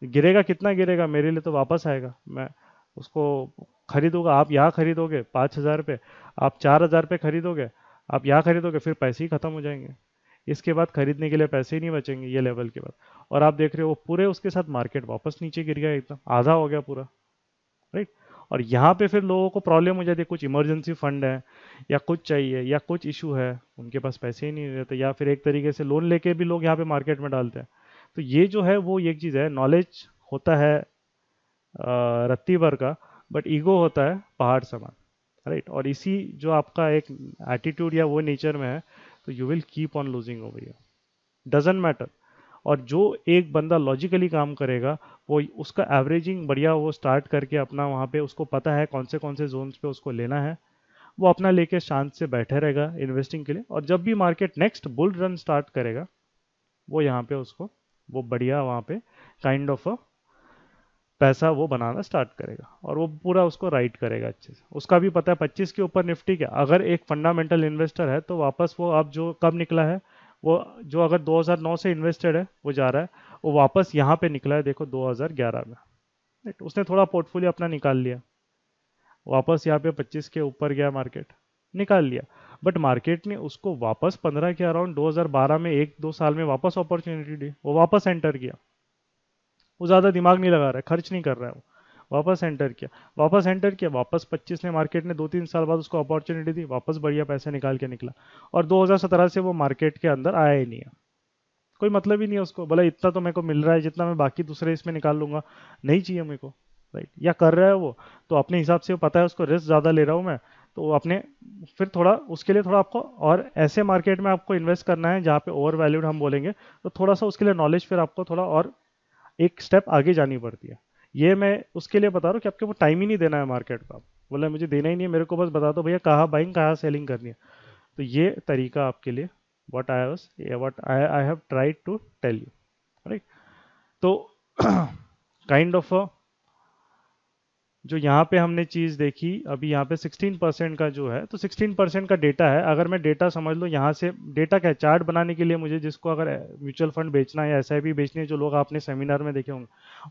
गिरेगा कितना गिरेगा, मेरे लिए तो वापस आएगा, मैं उसको खरीदूंगा। आप यहाँ खरीदोगे 5,000 पे, आप 4,000 पे खरीदोगे, आप यहाँ खरीदोगे, फिर पैसे ही खत्म हो जाएंगे। इसके बाद खरीदने के लिए पैसे ही नहीं बचेंगे ये लेवल के बाद। और आप देख रहे हो वो पूरे उसके साथ मार्केट वापस नीचे गिर गया, एकदम आधा हो गया पूरा, राइट। और यहाँ पे फिर लोगों को प्रॉब्लम हो जाती है, कुछ इमरजेंसी फंड है या कुछ चाहिए या कुछ इशू है, उनके पास पैसे ही नहीं रहते, या फिर एक तरीके से लोन लेके भी लोग यहाँ पे मार्केट में डालते हैं। तो ये जो है वो एक चीज़ है, नॉलेज होता है रत्ती भर का, बट ईगो होता है पहाड़ समान, राइट। और इसी जो आपका एक एटीट्यूड या वो नेचर में है, तो you will keep on losing over here, doesn't matter. और जो एक बंदा लॉजिकली काम करेगा, वो उसका एवरेजिंग बढ़िया वो स्टार्ट करके अपना वहाँ पे उसको पता है कौन से जोन्स पे उसको लेना है, वो अपना लेके शांत से बैठे रहेगा इन्वेस्टिंग के लिए। और जब भी market next bull run start करेगा, वो यहाँ पे उसको वो बढ़िया वहाँ पे काइंड ऑफ पैसा वो बनाना स्टार्ट करेगा, और वो पूरा उसको राइट करेगा अच्छे से। उसका भी पता है 25 के ऊपर निफ्टी क्या, अगर एक फंडामेंटल इन्वेस्टर है तो वापस वो अब जो कब निकला है, वो जो अगर 2009 से इन्वेस्टेड है वो जा रहा है, वो वापस यहाँ पे निकला है देखो 2011 में, राइट। उसने थोड़ा पोर्टफोलियो अपना निकाल लिया, वापस यहाँ पे 25 के ऊपर गया मार्केट, निकाल लिया। बट मार्केट ने उसको वापस 15 के अराउंड 2012 में 1-2 साल में वापस अपॉर्चुनिटी दी, वो वापस एंटर किया। वो ज़्यादा दिमाग नहीं लगा रहा है, खर्च नहीं कर रहा है वो, वापस एंटर किया, वापस एंटर किया, वापस 25 ने मार्केट ने 2-3 साल बाद उसको अपॉर्चुनिटी दी, वापस बढ़िया पैसे निकाल के निकला। और 2017 से वो मार्केट के अंदर आया ही नहीं है, कोई मतलब ही नहीं है उसको, भला इतना तो मेरे को मिल रहा है जितना मैं बाकी दूसरे इसमें निकाल लूंगा, नहीं चाहिए मेरे को, राइट। या कर रहा है वो तो अपने हिसाब से, वो पता है उसको रिस्क ज़्यादा ले रहा हूँ मैं, तो वो अपने फिर थोड़ा उसके लिए थोड़ा आपको, और ऐसे मार्केट में आपको इन्वेस्ट करना है जहाँ पे ओवर वैल्यूड हम बोलेंगे, तो थोड़ा सा उसके लिए नॉलेज फिर आपको थोड़ा और एक स्टेप आगे जानी पड़ती है। ये मैं उसके लिए बता रहा हूँ कि आपको वो टाइम ही नहीं देना है मार्केट का, बोला मुझे देना ही नहीं है, मेरे को बस बता दो भैया कहाँ बाइंग कहाँ सेलिंग करनी है। तो ये तरीका आपके लिए what I have tried to tell you, right. तो काइंड ऑफ जो यहाँ पे हमने चीज़ देखी अभी, यहाँ पे 16% का जो है, तो 16% का डेटा है। अगर मैं डेटा समझ लो यहाँ से, डेटा क्या है, चार्ट बनाने के लिए मुझे जिसको अगर म्यूचुअल फंड बेचना है या एसआईपी बेचनी है, जो लोग आपने सेमिनार में देखे होंगे,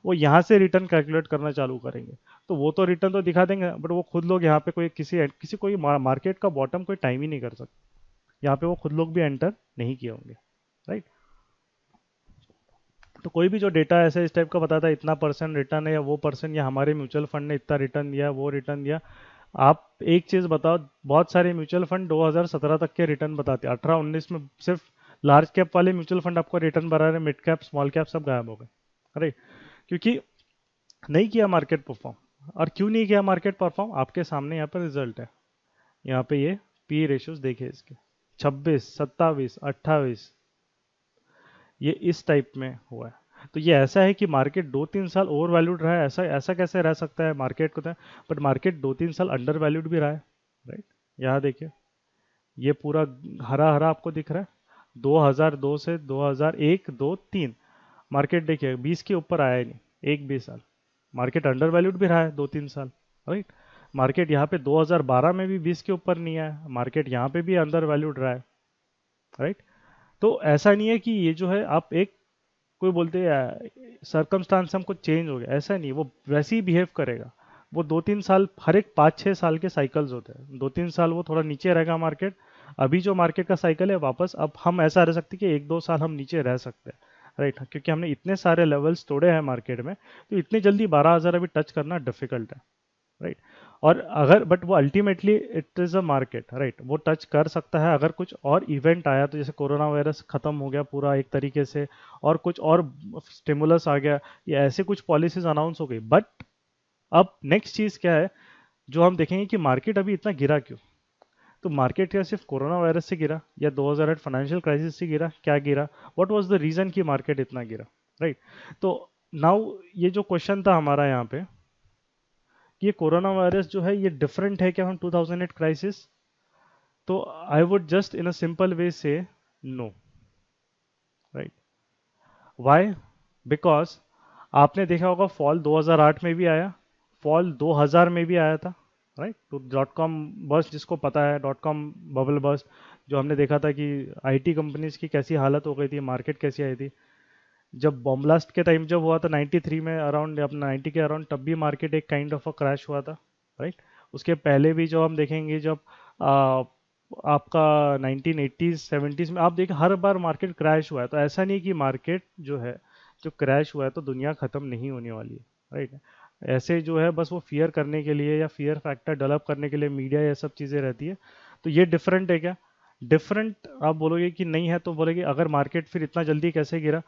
वो यहाँ से रिटर्न कैलकुलेट करना चालू करेंगे। तो वो तो रिटर्न तो दिखा देंगे, बट वो खुद लोग यहाँ पे कोई किसी कोई मार्केट का बॉटम कोई टाइम ही नहीं कर सकते, यहाँ पे वो खुद लोग भी एंटर नहीं किए होंगे, राइट। तो कोई भी जो डेटा ऐसे इस टाइप का बताता है इतना परसेंट रिटर्न है या वो परसेंट, या हमारे म्यूचुअल फंड ने इतना रिटर्न दिया वो रिटर्न दिया, आप एक चीज़ बताओ, बहुत सारे म्यूचुअल फंड 2017 तक के रिटर्न बताते हैं, 18-19 में सिर्फ लार्ज कैप वाले म्यूचुअल फंड आपको रिटर्न बता रहे, मिड कैप स्मॉल कैप सब गायब हो गए, अरे क्योंकि नहीं किया मार्केट परफॉर्म। और क्यों नहीं किया मार्केट परफॉर्म, आपके सामने यहाँ पर रिजल्ट है, यहाँ पे ये पी रेशियोज देखिए इसके 26, 27, 28, ये इस टाइप में हुआ है। तो ये ऐसा है कि मार्केट 2-3 साल ओवर वैल्यूड रहा है, ऐसा ऐसा कैसे रह सकता है मार्केट को, बट मार्केट 2-3 साल अंडर वैल्यूड भी रहा है, राइट। यहाँ देखिए ये पूरा हरा हरा आपको दिख रहा है, 2002 से 2001, 2, 3 मार्केट देखिए 20 के ऊपर आया ही नहीं, 1-20 साल मार्केट अंडर वैल्यूड भी रहा है, 2-3 साल, राइट। मार्केट यहाँ पे 2012 में भी 20 के ऊपर नहीं आया, मार्केट यहाँ पे भी अंडर वैल्यूड रहा है, राइट। तो ऐसा नहीं है कि ये जो है आप एक कोई बोलते हैं सरकमस्टांस हमको चेंज हो गया, ऐसा नहीं, वो वैसे ही बिहेव करेगा। वो 2-3 साल, हर एक 5-6 साल के साइकिल्स होते हैं, 2-3 साल वो थोड़ा नीचे रहेगा मार्केट। अभी जो मार्केट का साइकिल है वापस, अब हम ऐसा रह सकते कि 1-2 साल हम नीचे रह सकते हैं, राइट, क्योंकि हमने इतने सारे लेवल्स तोड़े हैं मार्केट में, तो इतनी जल्दी 12,000 अभी टच करना डिफिकल्ट है, राइट। और अगर बट वो ultimately it is a market, right, वो टच कर सकता है अगर कुछ और इवेंट आया, तो जैसे कोरोना वायरस खत्म हो गया पूरा एक तरीके से, और कुछ और स्टिमुलस आ गया, या ऐसे कुछ पॉलिसीज अनाउंस हो गई। बट अब नेक्स्ट चीज़ क्या है जो हम देखेंगे कि मार्केट अभी इतना गिरा क्यों। तो मार्केट क्या सिर्फ कोरोना वायरस से गिरा, या 2008 फाइनेंशियल क्राइसिस से गिरा, क्या गिरा, व्हाट वाज द रीजन कि मार्केट इतना गिरा, राइट। तो नाउ ये जो क्वेश्चन था हमारा यहाँ पे, ये कोरोना वायरस जो है ये डिफरेंट है क्या हम 2008 क्राइसिस, तो I would just in a simple way से नो, राइट। व्हाई? बिकॉज आपने देखा होगा फॉल 2008 में भी आया, फॉल 2000 में भी आया था, राइट। तो डॉट कॉम बस्ट जिसको पता है, डॉट कॉम बबल बस्ट, जो हमने देखा था कि आईटी कंपनीज की कैसी हालत हो गई थी, मार्केट कैसी आई थी। जब बॉम्ब ब्लास्ट के टाइम जब हुआ था 93 में अराउंड, अपना 90 के अराउंड, तब भी मार्केट एक काइंड ऑफ अ क्रैश हुआ था, राइट। उसके पहले भी जो हम देखेंगे, जब आपका 1980s 70s में आप देखिए हर बार मार्केट क्रैश हुआ है। तो ऐसा नहीं कि मार्केट जो है जो क्रैश हुआ है तो दुनिया ख़त्म नहीं होने वाली है, राइट। ऐसे जो है बस वो फियर करने के लिए या फियर फैक्टर डेवलप करने के लिए मीडिया ये सब चीज़ें रहती है। तो ये डिफरेंट है क्या? डिफरेंट आप बोलोगे कि नहीं है, तो बोलोगे अगर मार्केट फिर इतना जल्दी कैसे गिरा।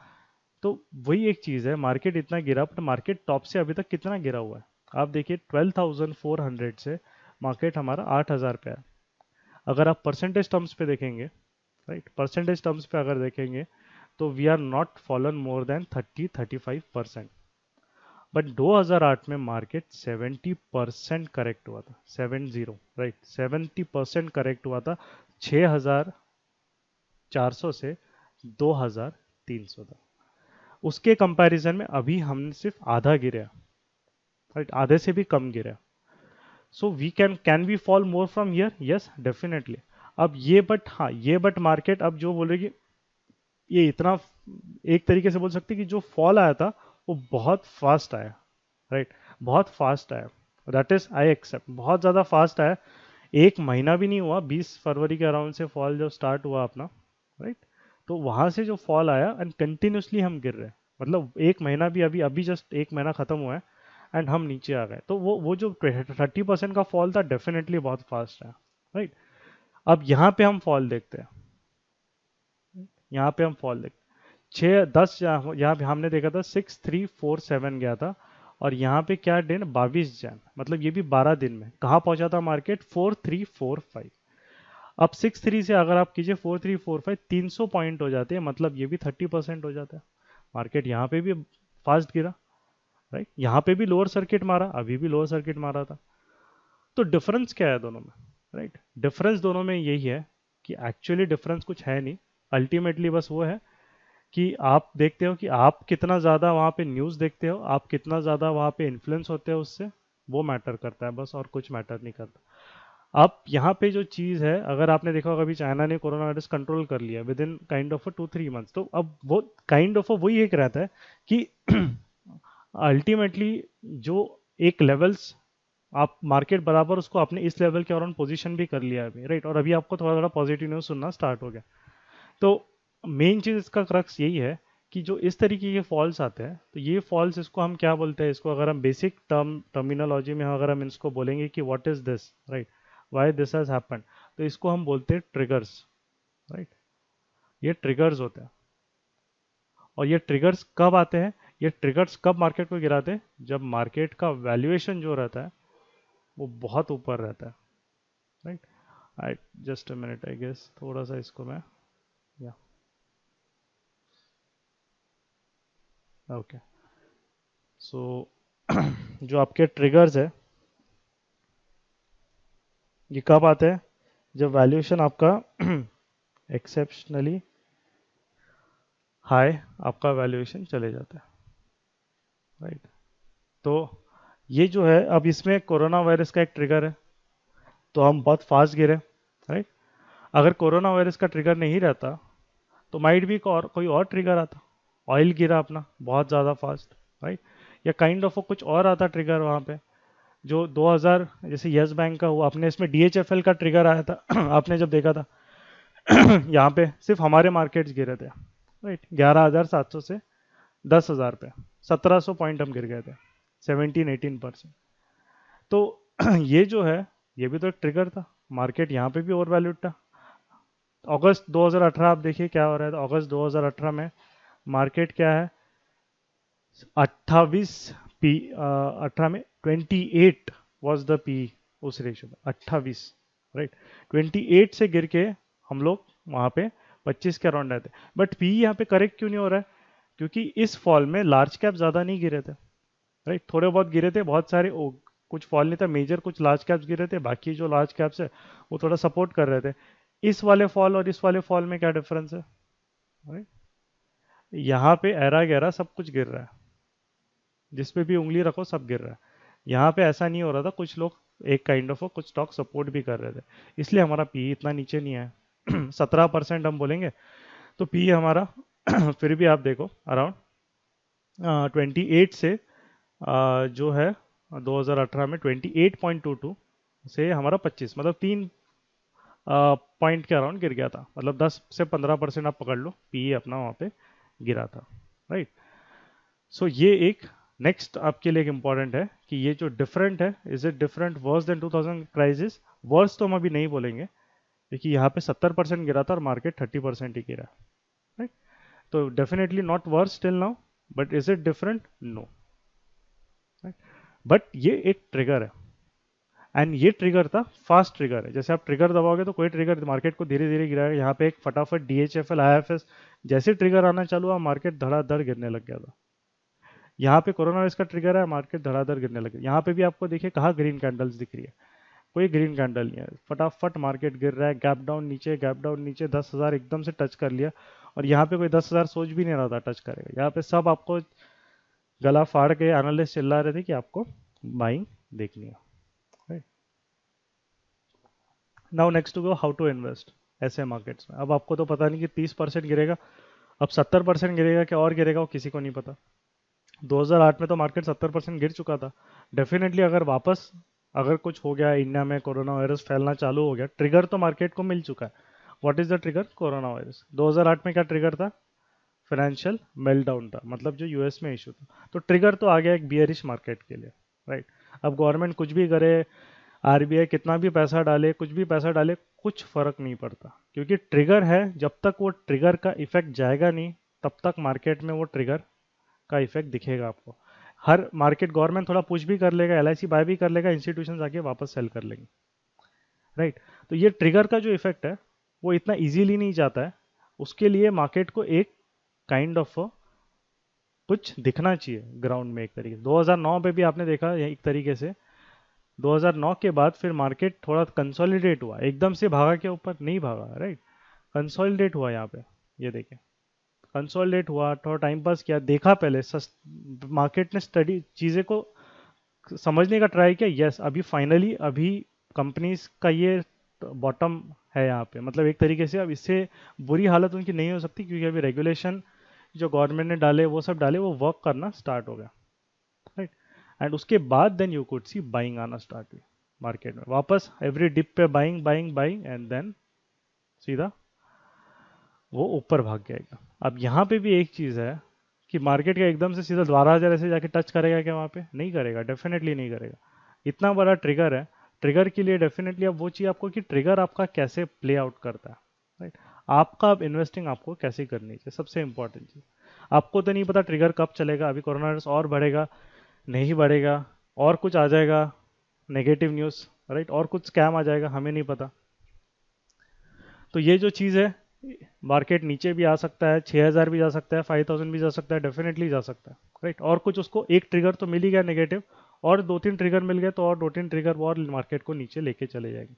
तो वही एक चीज़ है, मार्केट इतना गिरा, पर मार्केट टॉप से अभी तक कितना गिरा हुआ है। आप देखिए 12,400 से मार्केट हमारा 8,000 पे है। अगर आप परसेंटेज टर्म्स पे देखेंगे, राइट, परसेंटेज टर्म्स पे अगर देखेंगे, तो we are not fallen more than 30-35%। But 2008 में मार्केट 70% करेक्ट हुआ था, 70, राइट, 70% करेक्ट हुआ था। 6,400 से 2,300 तक। उसके कंपैरिजन में अभी हमने सिर्फ आधा गिरा, राइट, आधे से भी कम गिरा। So we can we fall more from here, yes definitely. अब ये बट हाँ, ये बट मार्केट अब जो बोलेगी ये इतना, एक तरीके से बोल सकते हैं कि जो फॉल आया था वो बहुत फास्ट आया, राइट, बहुत फास्ट आया। दैट इज आई एक्सेप्ट, बहुत ज़्यादा फास्ट आया। एक महीना भी नहीं हुआ, 20 फरवरी के अराउंड से फॉल जब स्टार्ट हुआ अपना, राइट, तो वहां से जो फॉल आया एंड कंटिन्यूसली हम गिर रहे हैं, मतलब एक महीना भी, अभी अभी जस्ट एक महीना खत्म हुआ है एंड हम नीचे आ गए। तो वो जो 30% का फॉल था डेफिनेटली बहुत फास्ट है, राइट। अब यहाँ पे हम फॉल देखते हैं, यहाँ पे हम फॉल देखते हैं 6-10, यहाँ पे हमने देखा था 6,347 गया था, और यहाँ पे क्या दिन, 22 जैन, मतलब ये भी 12 दिन में कहाँ पहुंचा था मार्केट, 4,345। अब 6,3 से अगर आप कीजिए 4,345, 300 पॉइंट हो जाते हैं, मतलब ये भी 30% हो जाता है। मार्केट यहाँ पे भी फास्ट गिरा, राइट, यहाँ पे भी लोअर सर्किट मारा, अभी भी लोअर सर्किट मारा था। तो डिफरेंस क्या है दोनों में, राइट, डिफरेंस दोनों में यही है कि एक्चुअली डिफरेंस कुछ है नहीं। अल्टीमेटली बस वो है कि आप देखते हो कि आप कितना ज़्यादा वहाँ पे न्यूज़ देखते हो, आप कितना ज़्यादा वहाँ पे इन्फ्लुएंस होते हो उससे, वो मैटर करता है बस, और कुछ मैटर नहीं करता। अब यहाँ पे जो चीज़ है, अगर आपने देखा होगा अभी चाइना ने कोरोना वायरस कंट्रोल कर लिया with in kind of 2-3 months, तो अब वो काइंड ऑफ वही एक रहता है कि अल्टीमेटली जो एक लेवल्स आप मार्केट बराबर उसको आपने इस लेवल के अराउंड पोजीशन भी कर लिया है अभी, राइट, और अभी आपको थोड़ा थोड़ा पॉजिटिव न्यूज़ सुनना स्टार्ट हो गया। तो मेन चीज़ इसका क्रक्स यही है कि जो इस तरीके के फॉल्स आते हैं, तो ये फॉल्स, इसको हम क्या बोलते हैं, इसको अगर हम बेसिक टर्मिनोलॉजी में अगर हम इसको बोलेंगे कि what is this, right, why this has happened, तो इसको हम बोलते हैं ट्रिगर्स, राइट। ये ट्रिगर्स होते हैं। और ये ट्रिगर्स कब आते हैं, ये ट्रिगर्स कब मार्केट को गिराते हैं, जब मार्केट का वैल्यूएशन जो रहता है वो बहुत ऊपर रहता है, right. I just a minute, I guess थोड़ा सा इसको मैं, या ओके। सो जो आपके ट्रिगर्स है ये कब आते हैं, जब वैल्यूएशन आपका एक्सेप्शनली हाई आपका वैल्यूएशन चले जाता है, राइट। तो ये जो है, अब इसमें कोरोना वायरस का एक ट्रिगर है, तो हम बहुत फास्ट गिरे, राइट। अगर कोरोना वायरस का ट्रिगर नहीं रहता तो माइट भी कोई और ट्रिगर आता, ऑयल गिरा अपना बहुत ज़्यादा फास्ट, राइट, या काइंड ऑफ कुछ और आता ट्रिगर वहाँ पे, जो 2000 जैसे यस बैंक का हुआ, आपने इसमें डीएचएफएल का ट्रिगर आया था आपने जब देखा था यहाँ पे सिर्फ हमारे मार्केट्स गिरे थे, राइट, 11,700 से 10,000 पे 1700 पॉइंट हम गिर गए थे, 17-18%। तो ये जो है, ये भी तो एक ट्रिगर था, मार्केट यहाँ पे भी ओवर वैल्यूड था। अगस्त 2018 आप देखिए क्या हो रहा है, तो अगस्त 2018 में मार्केट क्या है, 28 पी, 18 में 28 वाज द पी उस रेशियो में, 28, राइट। 28 से गिर के हम लोग वहाँ पे 25 के अराउंड आए थे। बट पी यहाँ पे करेक्ट क्यों नहीं हो रहा है? क्योंकि इस फॉल में लार्ज कैप ज़्यादा नहीं गिरे थे, राइट। थोड़े बहुत गिरे थे, बहुत सारे कुछ फॉल नहीं था मेजर, कुछ लार्ज कैप्स गिरे थे, बाकी जो लार्ज कैप्स है वो थोड़ा सपोर्ट कर रहे थे। इस वाले फॉल और इस वाले फॉल में क्या डिफरेंस है, राइट। यहाँ पे एरा गैरा सब कुछ गिर रहा है, जिस पे भी उंगली रखो सब गिर रहा है। यहाँ पे ऐसा नहीं हो रहा था, कुछ लोग एक काइंड ऑफ कुछ स्टॉक सपोर्ट भी कर रहे थे, इसलिए हमारा पी इतना नीचे नहीं आया। 17% हम बोलेंगे तो पी हमारा फिर भी आप देखो अराउंड 28 से जो है 2018 में 28.22 से हमारा 25, मतलब 3 पॉइंट के अराउंड गिर गया था, मतलब 10 से 15% आप पकड़ लो पी अपना वहाँ पे गिरा था, राइट। सो ये एक नेक्स्ट आपके लिए एक इंपॉर्टेंट है कि ये जो डिफरेंट है, is it different worse than 2000 crisis? Worse तो हम अभी नहीं बोलेंगे, क्योंकि यहाँ पे 70% गिरा था और मार्केट 30% ही गिरा, राइट। तो definitely not worse till now, but is it different? No, right. But ये एक ट्रिगर है, एंड ये ट्रिगर था, फास्ट ट्रिगर है। जैसे आप ट्रिगर दबाओगे तो कोई ट्रिगर मार्केट को धीरे धीरे गिराएगा, यहाँ पे एक फटाफट DHFL IFS जैसे ट्रिगर आना चालू हुआ, मार्केट धड़ाधड़ गिरने लग गया था। यहाँ पे कोरोना वायरस का ट्रिगर है, मार्केट धड़ाधड़ गिरने लगे। यहाँ पे भी आपको देखिए कहाँ ग्रीन कैंडल्स दिख रही है, कोई ग्रीन कैंडल नहीं है, फटाफट मार्केट गिर रहा है, गैप डाउन नीचे, गैप डाउन नीचे, 10,000 एकदम से टच कर लिया। और यहाँ पे कोई 10,000 सोच भी नहीं रहा था टच करेगा, यहाँ पे सब आपको गला फाड़ के एनालिस्ट चिल्ला रहे थे कि आपको बाइंग देखनी है, right. Now next to go how to invest ऐसे मार्केट्स में। अब आपको तो पता नहीं कि 30% गिरेगा, अब 70% गिरेगा क्या और गिरेगा, वो किसी को नहीं पता। 2008 में तो मार्केट 70% गिर चुका था। डेफिनेटली अगर वापस अगर कुछ हो गया इंडिया में, कोरोना वायरस फैलना चालू हो गया, ट्रिगर तो मार्केट को मिल चुका है। What is the trigger? Corona virus. 2008 में क्या ट्रिगर था? फाइनेंशियल मेल्टडाउन था, मतलब जो यूएस में इशू था। तो ट्रिगर तो आ गया एक बियरिश मार्केट के लिए, राइट। अब गवर्नमेंट कुछ भी करे, आरबीआई कितना भी पैसा डाले, कुछ भी पैसा डाले, कुछ फर्क नहीं पड़ता, क्योंकि ट्रिगर है। जब तक वो ट्रिगर का इफेक्ट जाएगा नहीं, तब तक मार्केट में वो ट्रिगर का इफेक्ट दिखेगा आपको। हर मार्केट गवर्नमेंट थोड़ा पुश भी कर लेगा, एलआईसी बाय भी कर लेगा, इंस्टीट्यूशन आके वापस सेल कर लेंगे, राइट। तो ये ट्रिगर का जो इफेक्ट है वो इतना इजीली नहीं जाता है, उसके लिए मार्केट को एक काइंड ऑफ कुछ दिखना चाहिए ग्राउंड में। एक तरीके से 2009 पे भी आपने देखा एक तरीके से, 2009 के बाद फिर मार्केट थोड़ा कंसोलिडेट हुआ, एकदम से भागा के ऊपर नहीं भागा, राइट। कंसोलिडेट हुआ यहाँ पे, ये देखिए कंसोलिडेट हुआ, थोड़ा टाइम पास किया, देखा पहले मार्केट ने स्टडी चीज़ें को समझने का ट्राई किया। यस, अभी फाइनली अभी कंपनीज का ये बॉटम है यहाँ पे, मतलब एक तरीके से अब इससे बुरी हालत उनकी नहीं हो सकती, क्योंकि अभी रेगुलेशन जो गवर्नमेंट ने डाले वो सब डाले, वो वर्क करना स्टार्ट हो गया, राइट। एंड उसके बाद then you could see buying आना स्टार्ट हुई मार्केट में, वापस एवरी डिप पे buying buying buying, and then सीधा वो ऊपर भाग जाएगा। अब यहाँ पे भी एक चीज़ है कि मार्केट का एकदम से सीधा 12,000 ऐसे जाके टच करेगा क्या वहाँ पे? नहीं करेगा, डेफिनेटली नहीं करेगा। इतना बड़ा ट्रिगर है, ट्रिगर के लिए डेफिनेटली अब वो चाहिए आपको कि ट्रिगर आपका कैसे प्ले आउट करता है, राइट। आपका अब इन्वेस्टिंग आपको कैसे करनी चाहिए, सबसे इंपॉर्टेंट चीज़। आपको तो नहीं पता ट्रिगर कब चलेगा, अभी कोरोना वायरस और बढ़ेगा, नहीं बढ़ेगा, और कुछ आ जाएगा नेगेटिव न्यूज़, राइट, और कुछ स्कैम आ जाएगा, हमें नहीं पता। तो ये जो चीज़ है, मार्केट नीचे भी आ सकता है, 6,000 भी जा सकता है, 5,000 भी जा सकता है, डेफिनेटली जा सकता है, राइट। और कुछ उसको एक ट्रिगर तो मिल ही गया नेगेटिव, और 2-3 ट्रिगर मिल गए तो और 2-3 ट्रिगर और मार्केट को नीचे लेके चले जाएंगे।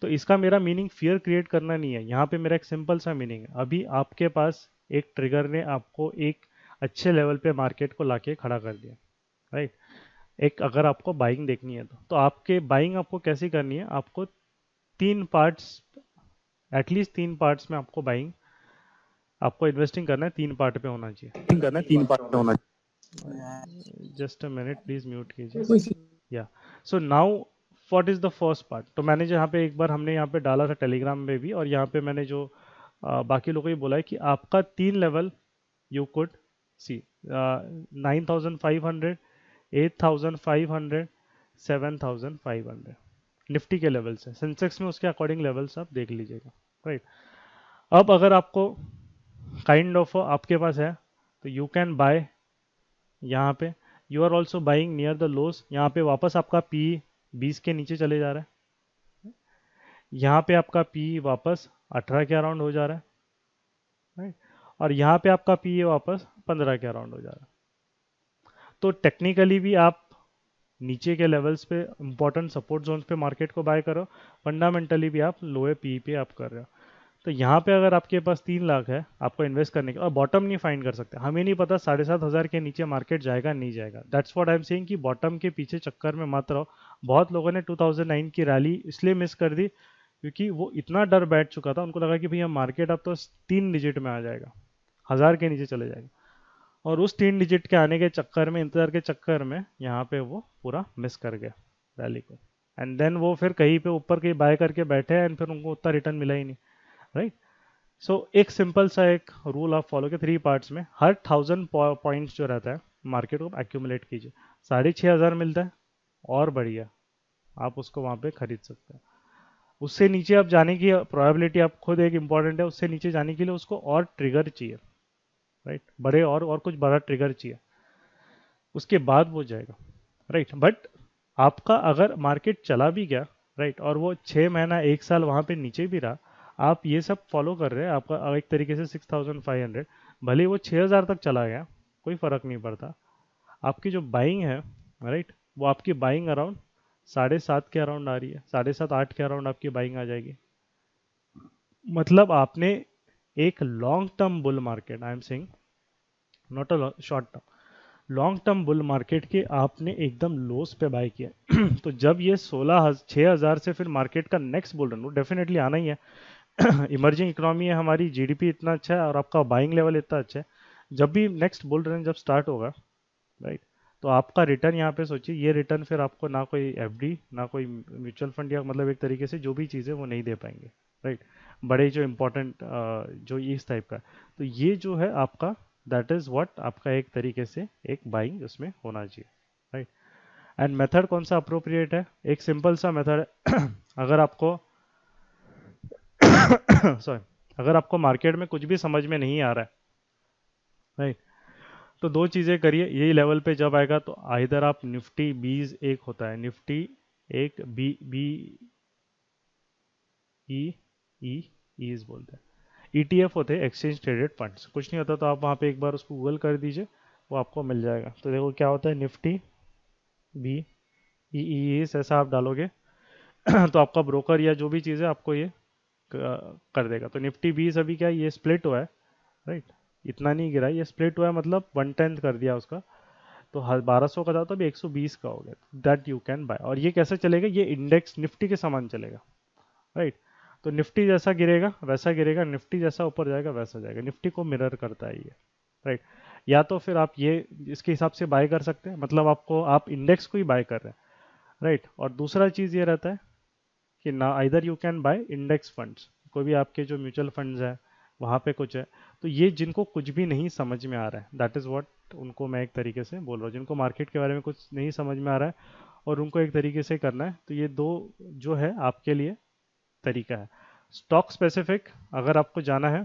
तो इसका मेरा मीनिंग फियर क्रिएट करना नहीं है, यहाँ पे मेरा एक सिंपल सा मीनिंग है, अभी आपके पास एक ट्रिगर ने आपको एक अच्छे लेवल पे मार्केट को लाके खड़ा कर दिया, राइट। एक अगर आपको बाइंग देखनी है तो आपके बाइंग आपको कैसी करनी है, आपको 3 पार्ट्स, एटलीस्ट 3 पार्ट्स में आपको बाइंग, आपको इन्वेस्टिंग करना है 3 पार्ट पे होना चाहिए। करना है 3 पार्ट में होना just a minute please mute कीजिए। चाहिए। या so now what is the first part? तो मैंने जो यहाँ पे एक बार हमने यहाँ पे डाला था टेलीग्राम में भी, और यहाँ पे मैंने जो बाकी लोगों ने बोला है कि आपका 3 level you could C, 9,500, 8,500, 7,500 Nifty के लेवल्स है। सेंसेक्स में उसके अकॉर्डिंग लेवल्स आप देख लीजिएगा, राइट। अब अगर आपको काइंड ऑफ आपके पास है तो यू कैन बाय यहाँ पे, you are also buying near the lows. यहाँ पे वापस आपका पी 20 के नीचे चले जा रहा है, यहाँ पे आपका पी वापस 18 के अराउंड हो जा रहा है, राइट। और यहाँ पे आपका पी वापस 15 के अराउंड हो जा रहा है। तो टेक्निकली भी आप नीचे के लेवल्स पे इंपॉर्टेंट सपोर्ट जोन्स पे मार्केट को बाय करो, फंडामेंटली भी आप लोए पी पे आप कर रहे हो। तो यहाँ पे अगर आपके पास 3 लाख है आपको इन्वेस्ट करने के, और बॉटम नहीं फाइंड कर सकते, हमें नहीं पता 7,500 के नीचे मार्केट जाएगा नहीं जाएगा। That's what I am saying कि बॉटम के पीछे चक्कर में मत रहो। बहुत लोगों ने 2009 की रैली इसलिए मिस कर दी क्योंकि वो इतना डर बैठ चुका था, उनको लगा कि भैया मार्केट अब तो 3 डिजिट में आ जाएगा, 1000 के नीचे चले जाएगा, और उस 3 डिजिट के आने के चक्कर में, इंतजार के चक्कर में यहाँ पे वो पूरा मिस कर गया रैली को। एंड देन वो फिर कहीं पे ऊपर कहीं बाय करके बैठे एंड फिर उनको उतना रिटर्न मिला ही नहीं, राइट। सो एक सिंपल सा एक रूल आप फॉलो के 3 पार्ट्स में, हर 1000 पॉइंट्स जो रहता है मार्केट को एक्यूमुलेट कीजिए, 6,500 मिलता है और बढ़िया आप उसको वहाँ पे खरीद सकते हैं। उससे नीचे आप जाने की प्रोबेबिलिटी आप खुद एक इंपॉर्टेंट है, उससे नीचे जाने के लिए उसको और ट्रिगर चाहिए, राइट। बड़े और कुछ बड़ा ट्रिगर चाहिए, उसके बाद वो जाएगा, राइट। बट आपका अगर मार्केट चला भी गया, राइट, और वो 6 महीना 1 साल वहाँ पे नीचे भी रहा, आप ये सब फॉलो कर रहे हैं, आपका एक तरीके से 6,500, भले ही वो 6,000 तक चला गया कोई फर्क नहीं पड़ता। आपकी जो बाइंग है, राइट, वो आपकी बाइंग अराउंड 7.5 के अराउंड आ रही है, 7.5 8 के अराउंड आपकी बाइंग आ जाएगी। मतलब आपने एक long term bull market, I am saying not a short term, long term bull market के आपने एकदम लोस पे बाय किया तो जब ये 6,000 से फिर मार्केट का नेक्स्ट बुल रन वो डेफिनेटली आना ही है इमर्जिंग इकोनॉमी है हमारी, जीडीपी इतना अच्छा है और आपका बाइंग लेवल इतना अच्छा है, जब भी नेक्स्ट बुल रन जब स्टार्ट होगा, राइट, तो आपका रिटर्न यहाँ पे सोचिए, ये रिटर्न फिर आपको ना कोई एफडी ना कोई म्यूचुअल फंड या मतलब एक तरीके से जो भी चीज़ें वो नहीं दे पाएंगे, राइट। बड़े जो इम्पोर्टेंट जो इस टाइप का, तो ये जो है आपका, दैट इज व्हाट आपका एक तरीके से एक बाइंग उसमें होना चाहिए, राइट। एंड मेथड कौन सा अप्रोप्रिएट है, एक सिंपल सा मेथड है अगर आपको सॉरी, अगर आपको मार्केट में कुछ भी समझ में नहीं आ रहा है, राइट, तो 2 चीज़ें करिए, यही लेवल पे जब आएगा तो आइदर आप निफ्टी 20 एक होता है, निफ्टी एक बी बी ई ई ईज बोलते हैं, ईटीएफ होते हैं एक्सचेंज ट्रेडेड फंड्स, कुछ नहीं होता तो आप वहाँ पे एक बार उसको गूगल कर दीजिए, वो आपको मिल जाएगा। तो देखो क्या होता है, निफ्टी बी ई ई ऐसा आप डालोगे तो आपका ब्रोकर या जो भी चीज़ है आपको ये कर देगा। तो निफ्टी 20 अभी क्या है, ये स्प्लिट हुआ है, राइट, इतना नहीं गिरा, ये स्प्लिट हुआ है मतलब 1/10 कर दिया उसका, तो 1200 का था तो अभी 120 का हो गया, दैट यू कैन बाय। और ये कैसे चलेगा, ये इंडेक्स निफ्टी के समान चलेगा, राइट। तो निफ्टी जैसा गिरेगा वैसा गिरेगा, निफ्टी जैसा ऊपर जाएगा वैसा जाएगा, निफ्टी को मिरर करता है ये, राइट। या तो फिर आप ये इसके हिसाब से बाय कर सकते हैं, मतलब आपको आप इंडेक्स को ही बाय कर रहे हैं, राइट। और दूसरा चीज़ ये रहता है कि ना either you can buy index funds, कोई भी आपके जो म्यूचुअल फंड्स है वहाँ पे कुछ है, तो ये जिनको कुछ भी नहीं समझ में आ रहा है, दैट इज़ व्हाट उनको मैं एक तरीके से बोल रहा हूँ, जिनको मार्केट के बारे में कुछ नहीं समझ में आ रहा है और उनको एक तरीके से करना है, तो ये 2 जो है आपके लिए तरीका है। स्टॉक स्पेसिफिक अगर आपको जाना है,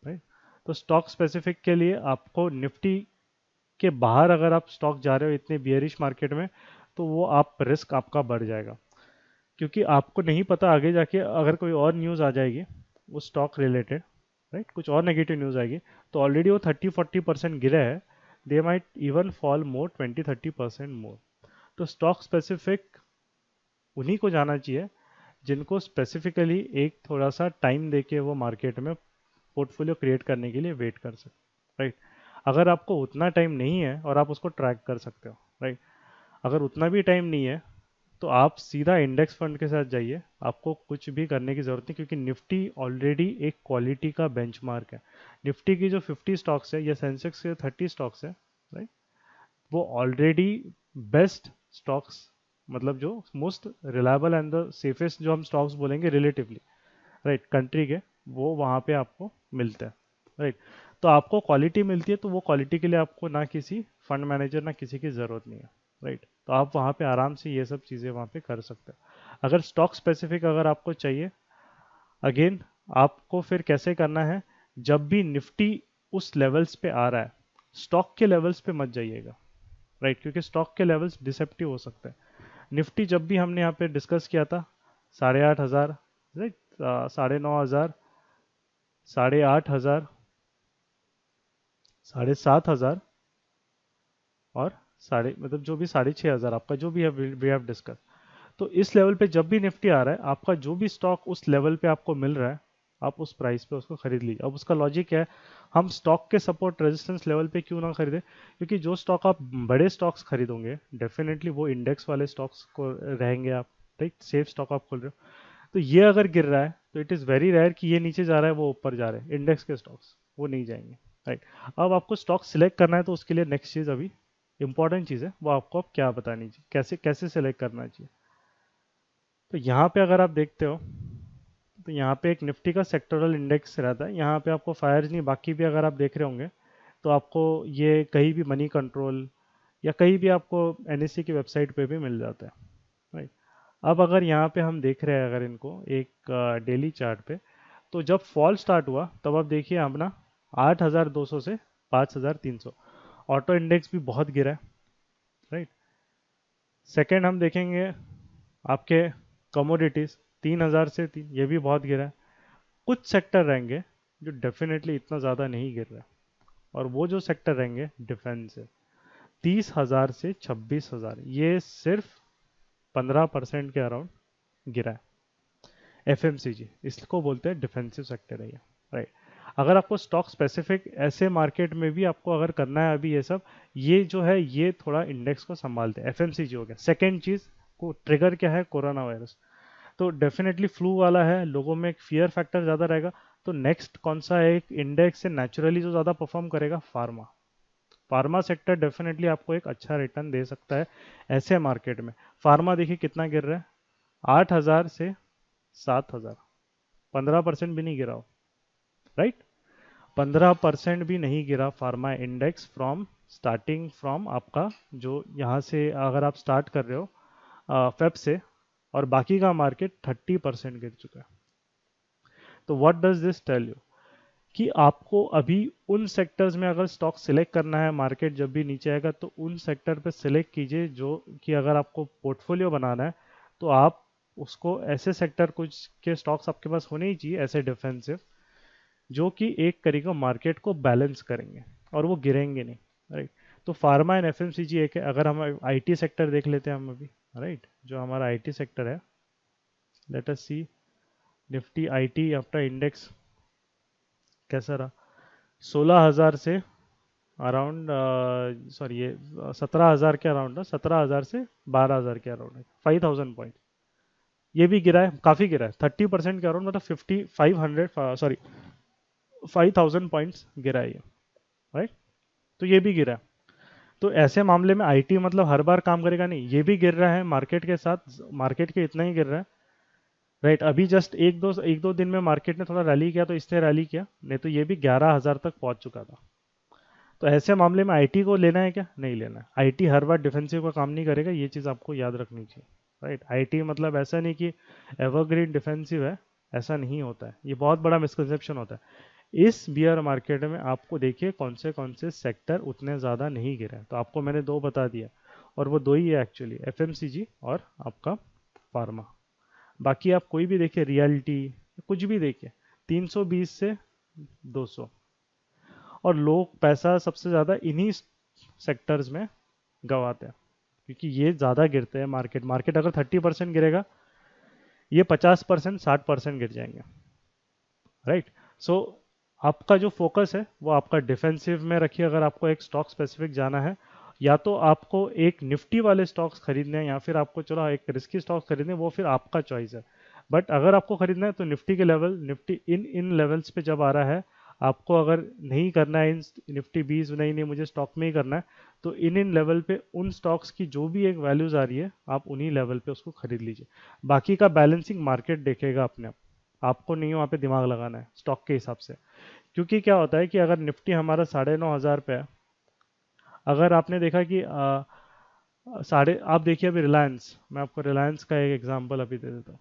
राइट, तो स्टॉक स्पेसिफिक के लिए आपको निफ्टी के बाहर अगर आप स्टॉक जा रहे हो इतने बियरिश मार्केट में, तो वो आप रिस्क आपका बढ़ जाएगा, क्योंकि आपको नहीं पता आगे जाके अगर कोई और न्यूज़ आ जाएगी वो स्टॉक रिलेटेड, राइट, कुछ और नेगेटिव न्यूज़ आएगी, तो ऑलरेडी वो 30-40% गिरे है, दे माइट इवन फॉल मोर 20-30% मोर। तो स्टॉक स्पेसिफिक उन्हीं को जाना चाहिए जिनको स्पेसिफिकली एक थोड़ा सा टाइम देके वो मार्केट में पोर्टफोलियो क्रिएट करने के लिए वेट कर सकते, राइट। अगर आपको उतना टाइम नहीं है और आप उसको ट्रैक कर सकते हो, राइट, अगर उतना भी टाइम नहीं है तो आप सीधा इंडेक्स फंड के साथ जाइए, आपको कुछ भी करने की ज़रूरत नहीं, क्योंकि निफ्टी ऑलरेडी एक क्वालिटी का बेंचमार्क है। निफ्टी की जो 50 स्टॉक्स है या सेंसेक्स के 30 स्टॉक्स है, राइट, वो ऑलरेडी बेस्ट स्टॉक्स, मतलब जो most reliable and the safest जो हम स्टॉक्स बोलेंगे रिलेटिवली, राइट, कंट्री के, वो वहाँ पे आपको मिलते हैं, राइट। तो आपको क्वालिटी मिलती है, तो वो क्वालिटी के लिए आपको ना किसी फंड मैनेजर ना किसी की ज़रूरत नहीं है, राइट। तो आप वहाँ पे आराम से ये सब चीज़ें वहाँ पे कर सकते हैं। अगर स्टॉक स्पेसिफिक अगर आपको चाहिए, अगेन आपको फिर कैसे करना है, जब भी निफ्टी उस लेवल्स पे आ रहा है, स्टॉक के लेवल्स पे मत जाइएगा, राइट, क्योंकि स्टॉक के लेवल्स डिसेप्टिव हो सकते हैं। निफ्टी जब भी हमने यहाँ पे डिस्कस किया था 8,500, राइट, 9,500, 8,500, 7,500 और साढ़े मतलब जो भी 6,500 आपका जो भी है, वी हैव डिस्कस। तो इस लेवल पे जब भी निफ्टी आ रहा है, आपका जो भी स्टॉक उस लेवल पे आपको मिल रहा है, आप उस प्राइस पे उसको खरीद लीजिए। अब उसका लॉजिक क्या है, हम स्टॉक के सपोर्ट रेजिस्टेंस लेवल पे क्यों ना खरीदें, क्योंकि जो स्टॉक आप बड़े स्टॉक्स खरीदोगे डेफिनेटली वो इंडेक्स वाले स्टॉक्स को रहेंगे आप, राइट, सेफ स्टॉक आप खोल रहे हो। तो ये अगर गिर रहा है तो इट इज़ वेरी रेयर कि ये नीचे जा रहा है वो ऊपर जा रहे हैं, इंडेक्स के स्टॉक्स वो नहीं जाएंगे, राइट। अब आपको स्टॉक सिलेक्ट करना है, तो उसके लिए नेक्स्ट चीज़ अभी इंपॉर्टेंट चीज़ है, वो आपको अब क्या बतानी चाहिए, कैसे कैसे सिलेक्ट करना चाहिए। तो यहाँ पे अगर आप देखते हो, तो यहाँ पे एक निफ्टी का सेक्टोरल इंडेक्स रहता है, यहाँ पे आपको फायर्स नहीं, बाकी भी अगर आप देख रहे होंगे तो आपको ये कहीं भी मनी कंट्रोल या कहीं भी आपको एनएससी की वेबसाइट पे भी मिल जाता है, राइट। अब अगर यहाँ पे हम देख रहे हैं अगर इनको एक डेली चार्ट पे, तो जब फॉल स्टार्ट हुआ तब आप देखिए अपना 8,200 से 5,300, ऑटो इंडेक्स भी बहुत गिरा है, राइट। सेकेंड हम देखेंगे आपके कमोडिटीज 3,000 से 3, ये भी बहुत गिरा है। कुछ सेक्टर रहेंगे जो डेफिनेटली इतना ज़्यादा नहीं गिर रहा है, और वो जो सेक्टर रहेंगे डिफेंस है, 30,000 से 26,000, ये सिर्फ 15% के अराउंड गिरा है। एफएमसीजी इसको बोलते हैं डिफेंसिव सेक्टर है ये, राइट। अगर आपको स्टॉक स्पेसिफिक ऐसे मार्केट में भी आपको अगर करना है अभी, ये सब ये जो है ये थोड़ा इंडेक्स को संभालते हैं, एफएमसीजी हो गया। सेकेंड चीज को ट्रिगर क्या है, कोरोना वायरस। तो डेफिनेटली फ्लू वाला है, लोगों में एक फियर फैक्टर ज़्यादा रहेगा। तो नेक्स्ट कौन सा एक इंडेक्स से नेचुरली जो ज़्यादा परफॉर्म करेगा, फार्मा। फार्मा सेक्टर डेफिनेटली आपको एक अच्छा रिटर्न दे सकता है ऐसे मार्केट में। फार्मा देखिए कितना गिर रहा है, 8,000 से 7,000, 15% भी नहीं गिरा हो, राइट। 15% भी नहीं गिरा pharma index from starting from आपका, जो यहाँ से अगर आप स्टार्ट कर रहे हो फेब से, और बाकी का मार्केट 30% गिर चुका है। तो what does this tell you, कि आपको अभी उन सेक्टर्स में अगर स्टॉक सिलेक्ट करना है, मार्केट जब भी नीचे आएगा तो उन सेक्टर पे सिलेक्ट कीजिए, जो कि अगर आपको पोर्टफोलियो बनाना है तो आप उसको ऐसे सेक्टर कुछ के स्टॉक्स आपके पास होने ही चाहिए ऐसे डिफेंसिव, जो कि एक तरीका मार्केट को बैलेंस करेंगे और वो गिरेंगे नहीं, राइट। तो फार्मा एंड एफएमसीजी एक है। अगर हम आईटी सेक्टर देख लेते हैं हम अभी, राइट, जो हमारा आईटी सेक्टर है, let us see Nifty IT after index कैसा रहा, 16,000 से अराउंड, सॉरी ये 17,000 के अराउंड है, 17,000 से 12,000 के अराउंड है, 5,000 पॉइंट। ये भी गिरा है, काफी गिरा है, 30% के अराउंड, मतलब 5,500, सॉरी 5,000 पॉइंट्स गिरा है ये, राइट। तो ये भी गिरा है। तो ऐसे मामले में आईटी मतलब हर बार काम करेगा नहीं, ये भी गिर रहा है मार्केट के साथ, मार्केट के इतना ही गिर रहा है, राइट। अभी जस्ट एक दो दिन में मार्केट ने थोड़ा रैली किया तो इसने रैली किया, नहीं तो ये भी 11,000 तक पहुंच चुका था। तो ऐसे मामले में आईटी को लेना है क्या, नहीं लेना है। आईटी हर बार डिफेंसिव का काम नहीं करेगा, ये चीज़ आपको याद रखनी चाहिए, राइट। आईटी मतलब ऐसा नहीं कि एवरग्रीन डिफेंसिव है, ऐसा नहीं होता है, ये बहुत बड़ा मिसकंसेप्शन होता है। इस बियर मार्केट में आपको देखिए कौन से सेक्टर उतने ज़्यादा नहीं गिरे हैं, तो आपको मैंने दो बता दिया, और वो दो ही है एक्चुअली, एफएमसीजी और आपका फार्मा। बाकी आप कोई भी देखिए, रियलिटी कुछ भी देखिए, 320 से 200, और लोग पैसा सबसे ज़्यादा इन्हीं सेक्टर्स में गंवाते हैं, क्योंकि ये ज़्यादा गिरते हैं। मार्केट मार्केट अगर 30% गिरेगा, ये 50% 60% गिर जाएंगे, राइट। सो आपका जो फोकस है वो आपका डिफेंसिव में रखिए। अगर आपको एक स्टॉक स्पेसिफिक जाना है, या तो आपको एक निफ्टी वाले स्टॉक्स खरीदने हैं, या फिर आपको चलो एक रिस्की स्टॉक्स खरीदने, वो फिर आपका चॉइस है। बट अगर आपको खरीदना है तो निफ्टी के लेवल, निफ्टी इन इन लेवल्स पे जब आ रहा है, आपको अगर नहीं करना है इन निफ्टी 20, नहीं नहीं मुझे स्टॉक में ही करना है, तो इन लेवल पे उन स्टॉक्स की जो भी एक वैल्यूज आ रही है, आप उन्हीं लेवल पे उसको खरीद लीजिए। बाकी का बैलेंसिंग मार्केट देखेगा अपने आप, आपको नहीं वहाँ पे दिमाग लगाना है स्टॉक के हिसाब से। क्योंकि क्या होता है कि अगर निफ्टी हमारा 9,500 पे है, अगर आपने देखा कि साढ़े, आप देखिए अभी रिलायंस, मैं आपको रिलायंस का एक एग्जांपल अभी दे देता हूँ।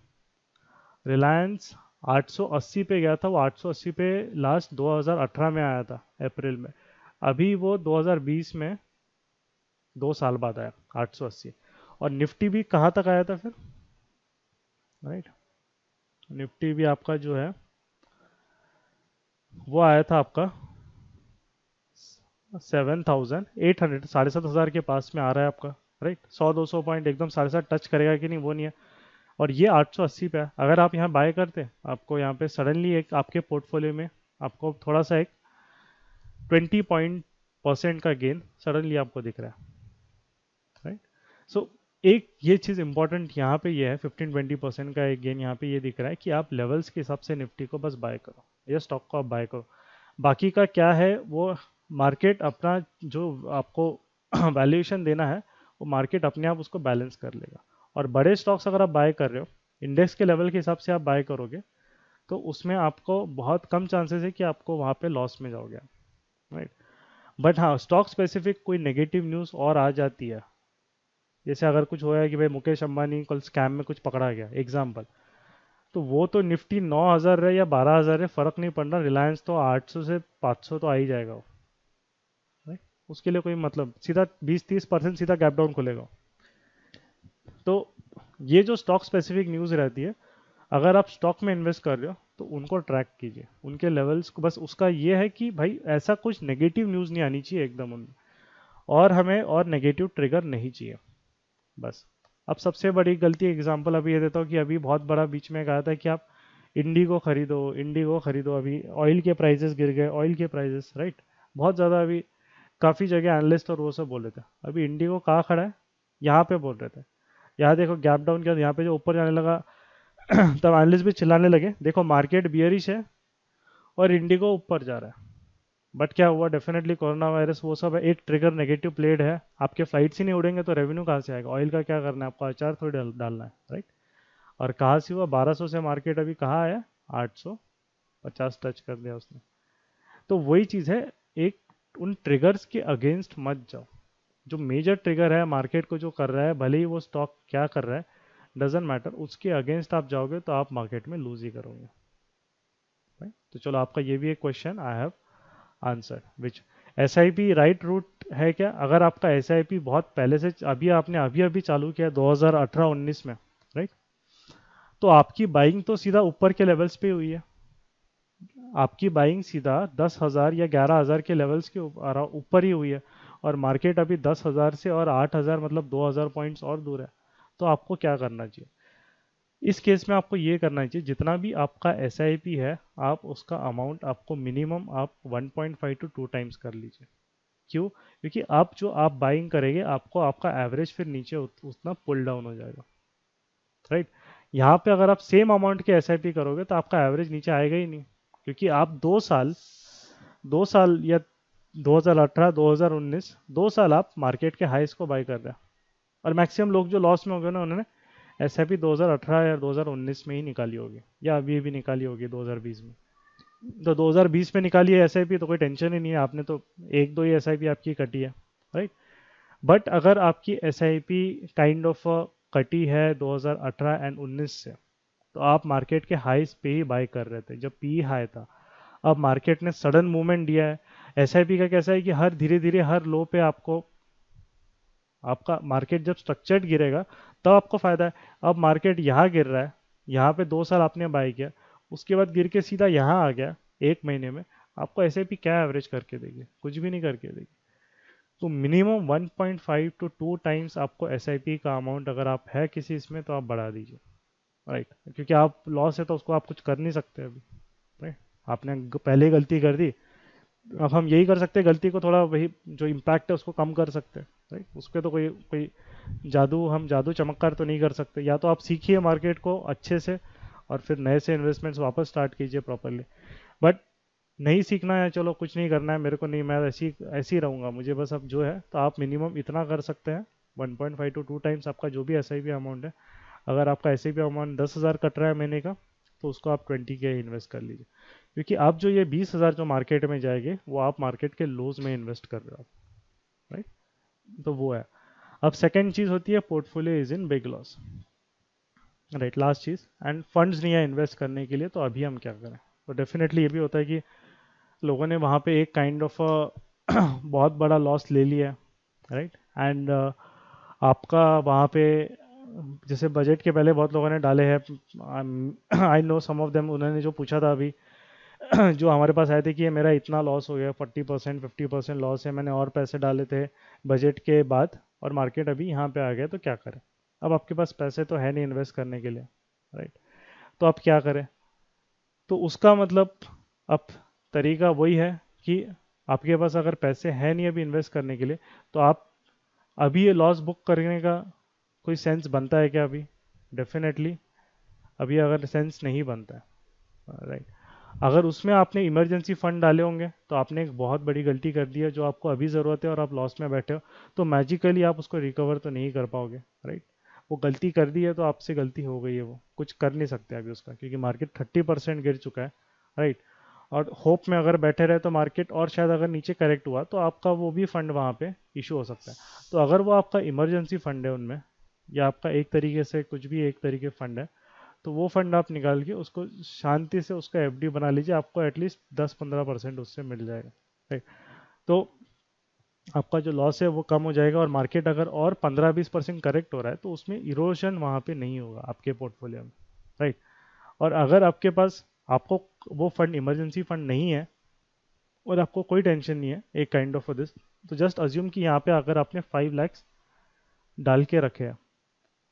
रिलायंस 880 पे गया था, वो 880 पे लास्ट 2018 में आया था अप्रैल में। अभी वो 2020 में 2 साल बाद आया 880। और निफ्टी भी कहाँ तक आया था फिर, राइट? निफ्टी भी आपका जो है वो आया था आपका 7,800, 7,500 के पास में आ रहा है आपका, राइट? 100-200 पॉइंट एकदम 7,500 टच करेगा कि नहीं वो नहीं है। और ये 880 पे है। अगर आप यहाँ बाय करते, आपको यहाँ पे सडनली एक आपके पोर्टफोलियो में आपको थोड़ा सा एक 20% का गेन सडनली आपको दिख रहा है, राइट? सो एक ये चीज़ इंपॉर्टेंट यहाँ पे ये है, 15-20% का एक गेन यहाँ पे ये दिख रहा है कि आप लेवल्स के हिसाब से निफ्टी को बस बाय करो, या स्टॉक को आप बाय करो। बाकी का क्या है वो मार्केट अपना जो आपको वैल्यूएशन देना है, वो मार्केट अपने आप उसको बैलेंस कर लेगा। और बड़े स्टॉक्स अगर आप बाय कर रहे हो इंडेक्स के लेवल के हिसाब से आप बाय करोगे, तो उसमें आपको बहुत कम चांसेस है कि आपको वहाँ पे लॉस में जाओगे, राइट? बट हाँ, स्टॉक स्पेसिफिक कोई नेगेटिव न्यूज़ और आ जाती है, जैसे अगर कुछ होया कि भाई मुकेश अंबानी कल स्कैम में कुछ पकड़ा गया एग्जाम्पल, तो वो तो निफ्टी 9,000 है या 12,000 है, फर्क नहीं पड़ना, रिलायंस तो 800 से 500 तो आ ही जाएगा वो, right? उसके लिए कोई मतलब सीधा 20-30% सीधा गैप डाउन खुलेगा। तो ये जो स्टॉक स्पेसिफिक न्यूज़ रहती है, अगर आप स्टॉक में इन्वेस्ट कर रहे हो तो उनको ट्रैक कीजिए, उनके लेवल्स को, बस उसका ये है कि भाई ऐसा कुछ नेगेटिव न्यूज़ नहीं आनी चाहिए एकदम उनमें, और हमें और नेगेटिव ट्रिगर नहीं चाहिए, बस। अब सबसे बड़ी गलती एग्जांपल अभी ये देता हूँ कि अभी बहुत बड़ा बीच में कहा था कि आप इंडिगो खरीदो, इंडिगो खरीदो, अभी ऑयल के प्राइसेस गिर गए, ऑयल के प्राइसेस, राइट? बहुत ज़्यादा अभी काफ़ी जगह एनालिस्ट और वो सब बोल रहे थे। अभी इंडिगो कहाँ खड़ा है, यहाँ पे बोल रहे थे, यहाँ देखो गैप डाउन किया, यहाँ पे जो ऊपर जाने लगा तब एनालिस्ट भी चिल्लाने लगे देखो मार्केट बियरिश है और इंडिगो ऊपर जा रहा है। बट क्या हुआ, डेफिनेटली कोरोना वायरस वो सब है, एक ट्रिगर नेगेटिव प्लेड है, आपके फ्लाइट्स ही नहीं उड़ेंगे तो रेवेन्यू कहाँ से आएगा? ऑयल का क्या करना है आपको, अचार थोड़ी डालना है, राइट? और कहाँ से हुआ, 1200 से मार्केट अभी कहाँ आया, 850 टच कर दिया उसने। तो वही चीज़ है, एक उन ट्रिगर्स के अगेंस्ट मत जाओ। जो मेजर ट्रिगर है मार्केट को जो कर रहा है, भले ही वो स्टॉक क्या कर रहा है डजेंट मैटर, उसके अगेंस्ट आप जाओगे तो आप मार्केट में लूज ही करोगे, राइट? तो चलो, आपका ये भी एक question I have answer. Which S I P right route है क्या? अगर आपका एस आई पी बहुत पहले से, अभी आपने अभी अभी चालू किया 2018-19 में, राइट? तो आपकी बाइंग तो सीधा ऊपर के लेवल्स पे हुई है, आपकी बाइंग सीधा 10,000 या 11,000 के लेवल्स के ऊपर ही हुई है, और मार्केट अभी 10,000 से और 8,000 मतलब 2,000 पॉइंट्स और दूर है। तो आपको क्या करना चाहिए इस केस में? आपको ये करना चाहिए, जितना भी आपका एस आई पी है, आप उसका अमाउंट आपको मिनिमम आप 1.5 to 2 टाइम्स कर लीजिए। क्यों? क्योंकि आप जो आप बाइंग करेंगे, आपको आपका एवरेज फिर नीचे उतना पुल डाउन हो जाएगा, राइट? यहाँ पे अगर आप सेम अमाउंट के एसआईपी करोगे तो आपका एवरेज नीचे आएगा ही नहीं, क्योंकि आप 2 साल या 2018 2019 2 साल आप मार्केट के हाईस को बाई कर रहे हैं। और मैक्सिमम लोग जो लॉस में हो गए ना, उन्होंने एसआईपी 2018 या 2019 में ही निकाली होगी, या अभी भी निकाली होगी 2020 में। तो 2020 में निकाली है एसआईपी तो कोई टेंशन ही नहीं है, आपने तो एक दो ही एसआईपी आपकी कटी है, राइट? बट अगर आपकी S I P kind of कटी है 2018 एंड 19 से, तो आप मार्केट के हाईस पे ही बाय कर रहे थे जब पी हाई था। अब मार्केट ने सडन मूवमेंट दिया है। एस आई पी का कैसा है कि हर धीरे धीरे हर लो पे आपको, आपका मार्केट जब स्ट्रक्चर्ड गिरेगा तब आपको फायदा है। अब मार्केट यहाँ गिर रहा है, यहाँ पे 2 साल आपने बाय किया, उसके बाद गिर के सीधा यहाँ आ गया एक महीने में, आपको एस आई पी क्या एवरेज करके देगी? कुछ भी नहीं करके देगी। तो मिनिमम 1.5 to 2 टाइम्स आपको एसआईपी का अमाउंट अगर आप है किसी इसमें तो आप बढ़ा दीजिए, राइट? क्योंकि आप लॉस है तो उसको आप कुछ कर नहीं सकते अभी, राइट? आपने पहले ही गलती कर दी, अब हम यही कर सकते हैं, गलती को थोड़ा वही जो इम्पैक्ट है उसको कम कर सकते हैं, राइट? उस पर तो कोई कोई जादू, हम जादू चमत्कार तो नहीं कर सकते। या तो आप सीखिए मार्केट को अच्छे से और फिर नए से इन्वेस्टमेंट्स वापस स्टार्ट कीजिए प्रॉपरली। बट नहीं सीखना है, चलो कुछ नहीं करना है मेरे को, नहीं मैं ऐसे ही रहूँगा, मुझे बस अब जो है, तो आप मिनिमम इतना कर सकते हैं, 1.5 to 2 टाइम्स आपका जो भी एस आई पी अमाउंट है। अगर आपका S I P amount 10,000 cut रहा है महीने का, तो उसको आप 20K इन्वेस्ट कर लीजिए, क्योंकि आप जो ये 20,000 जो मार्केट में जाएंगे वो आप मार्केट के लोज में इन्वेस्ट कर रहे हो आप, राइट। तो वो है। अब सेकेंड चीज़ होती है portfolio is in big loss, right, last cheese. End funds नहीं है इन्वेस्ट करने के लिए, तो अभी हम क्या करें? तो डेफिनेटली ये भी होता है कि लोगों ने वहाँ पे एक काइंड ऑफ बहुत बड़ा लॉस ले लिया, राइट। एंड आपका वहाँ पे जैसे बजट के पहले बहुत लोगों ने डाले हैं, I know some of them, उन्होंने जो पूछा था अभी जो हमारे पास आए थे कि ये मेरा इतना लॉस हो गया, 40% 50% लॉस है, मैंने और पैसे डाले थे बजट के बाद और मार्केट अभी यहाँ पे आ गया, तो क्या करें? अब आपके पास पैसे तो है नहीं इन्वेस्ट करने के लिए, राइट। तो आप क्या करें? तो उसका मतलब अब तरीका वही है कि आपके पास अगर पैसे हैं नहीं अभी इन्वेस्ट करने के लिए, तो आप अभी ये लॉस बुक करने का कोई सेंस बनता है क्या अभी? डेफिनेटली अभी अगर सेंस नहीं बनता है, राइट। अगर उसमें आपने इमरजेंसी फंड डाले होंगे तो आपने एक बहुत बड़ी गलती कर दी है, जो आपको अभी ज़रूरत है और आप लॉस में बैठे हो, तो मैजिकली आप उसको रिकवर तो नहीं कर पाओगे, राइट। वो गलती कर दी है तो आपसे गलती हो गई है, वो कुछ कर नहीं सकते अभी उसका, क्योंकि मार्केट 30% गिर चुका है, राइट। और होप में अगर बैठे रहे तो मार्केट और शायद अगर नीचे करेक्ट हुआ तो आपका वो भी फंड वहाँ पे इशू हो सकता है। तो अगर वो आपका इमरजेंसी फंड है उनमें, या आपका एक तरीके से कुछ भी एक तरीके फंड है, तो वो फंड आप निकाल के उसको शांति से उसका एफडी बना लीजिए, आपको एटलीस्ट 10-15% उससे मिल जाएगा, राइट। तो आपका जो लॉस है वो कम हो जाएगा, और मार्केट अगर और 15-20% करेक्ट हो रहा है तो उसमें इरोशन वहाँ पे नहीं होगा आपके पोर्टफोलियो में, राइट। और अगर आपके पास आपको वो फंड इमरजेंसी फंड नहीं है और आपको कोई टेंशन नहीं है एक काइंड ऑफ दिस, तो जस्ट अज्यूम कि यहाँ पे अगर आपने 5 लाख डाल के रखे हैं,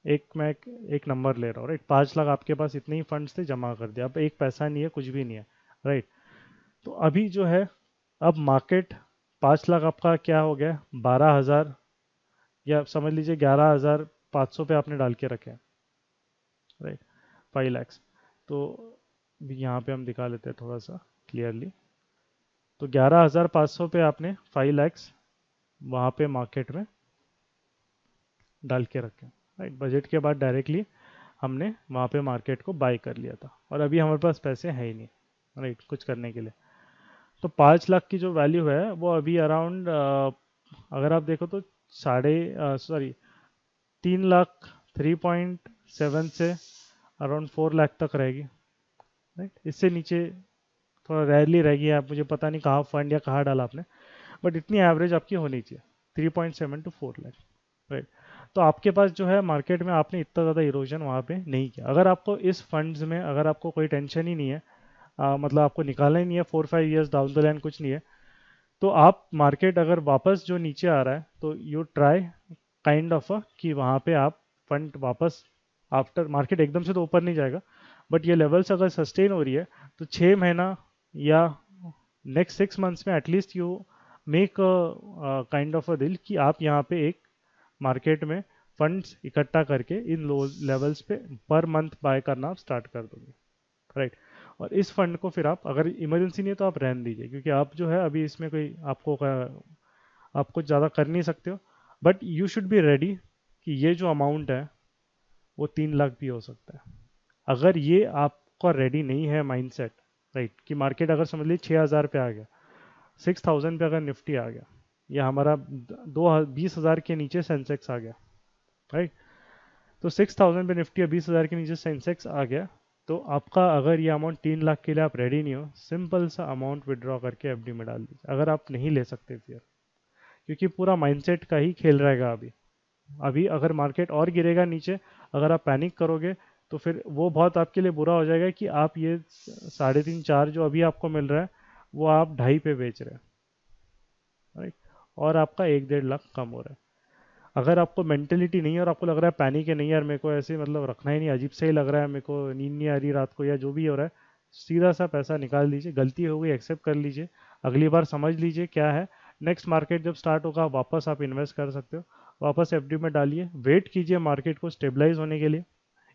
एक नंबर ले रहा हूँ, राइट, 5 लाख आपके पास इतने ही फंड्स थे, जमा कर दिया, अब एक पैसा नहीं है, कुछ भी नहीं है, राइट। तो अभी जो है, अब मार्केट 5 लाख आपका क्या हो गया, 12,000, या समझ लीजिए 11,500 पे आपने डाल के रखे हैं, राइट, 5 लाख। तो यहाँ पे हम दिखा लेते हैं थोड़ा सा क्लियरली। तो 11,500 पे आपने 5 लाख वहाँ पे मार्केट में डाल के रखे, राइट। बजट के बाद डायरेक्टली हमने वहाँ पे मार्केट को बाय कर लिया था, और अभी हमारे पास पैसे हैं ही नहीं, राइट, कुछ करने के लिए। तो 5 लाख की जो वैल्यू है वो अभी अराउंड, अगर आप देखो तो 3 लाख, 3.7 से अराउंड 4 लाख तक रहेगी, राइट। इससे नीचे थोड़ा रेयरली रहेगी, आप मुझे पता नहीं कहाँ फंड या कहाँ डाला आपने, बट इतनी एवरेज आपकी होनी चाहिए, 3.7 to 4 लाख, राइट। तो आपके पास जो है मार्केट में आपने इतना ज़्यादा इरोजन वहाँ पे नहीं किया। अगर आपको इस फंड्स में अगर आपको कोई टेंशन ही नहीं है, मतलब आपको निकालना ही नहीं है 4-5 ईयर्स डाउन द लाइन, कुछ नहीं है, तो आप मार्केट अगर वापस जो नीचे आ रहा है तो यू ट्राई काइंड ऑफ कि वहाँ पे आप फंड वापस, आफ्टर मार्केट एकदम से तो ऊपर नहीं जाएगा, बट ये लेवल्स अगर सस्टेन हो रही है तो 6 महीना या नेक्स्ट 6 मंथ्स में at least you make kind of a deal कि आप यहाँ पे एक मार्केट में फंड्स इकट्ठा करके इन लो लेवल्स पे पर मंथ बाय करना आप स्टार्ट कर दोगे, राइट। और इस फंड को फिर आप, अगर इमरजेंसी नहीं है तो आप रहने दीजिए, क्योंकि आप जो है अभी इसमें कोई आप कुछ ज़्यादा कर नहीं सकते हो, but you should be ready कि ये जो अमाउंट है वो 3 लाख भी हो सकता है। अगर ये आपका रेडी नहीं है माइंडसेट, राइट, कि मार्केट अगर समझ लीजिए 6,000 पे आ गया, 6,000 पे अगर निफ्टी आ गया, या हमारा 20,000 के नीचे सेंसेक्स आ गया, राइट, तो 6,000 पे निफ्टी या 20,000 के नीचे सेंसेक्स आ गया, तो आपका अगर ये अमाउंट 3 लाख के लिए आप रेडी नहीं हो, सिंपल सा अमाउंट विड्रॉ करके एफडी में डाल दीजिए, अगर आप नहीं ले सकते फिर, क्योंकि पूरा माइंडसेट का ही खेल रहेगा अभी। अभी अगर मार्केट और गिरेगा नीचे, अगर आप पैनिक करोगे तो फिर वो बहुत आपके लिए बुरा हो जाएगा कि आप ये 3.5-4 जो अभी आपको मिल रहा है वो आप 2.5 पे बेच रहे हैं, राइट, और आपका 1-1.5 लाख कम हो रहा है। अगर आपको मेंटेलिटी नहीं है और आपको लग रहा है पैनिक है, नहीं यार मेरे को ऐसे मतलब रखना ही नहीं, अजीब से ही लग रहा है, मेरे को नींद नहीं आ रही रात को, या जो भी हो रहा है, सीधा सा पैसा निकाल दीजिए, गलती हो गई एक्सेप्ट कर लीजिए, अगली बार समझ लीजिए क्या है, नेक्स्ट मार्केट जब स्टार्ट होगा वापस आप इन्वेस्ट कर सकते हो, वापस एफडी में डालिए, वेट कीजिए मार्केट को स्टेबलाइज होने के लिए,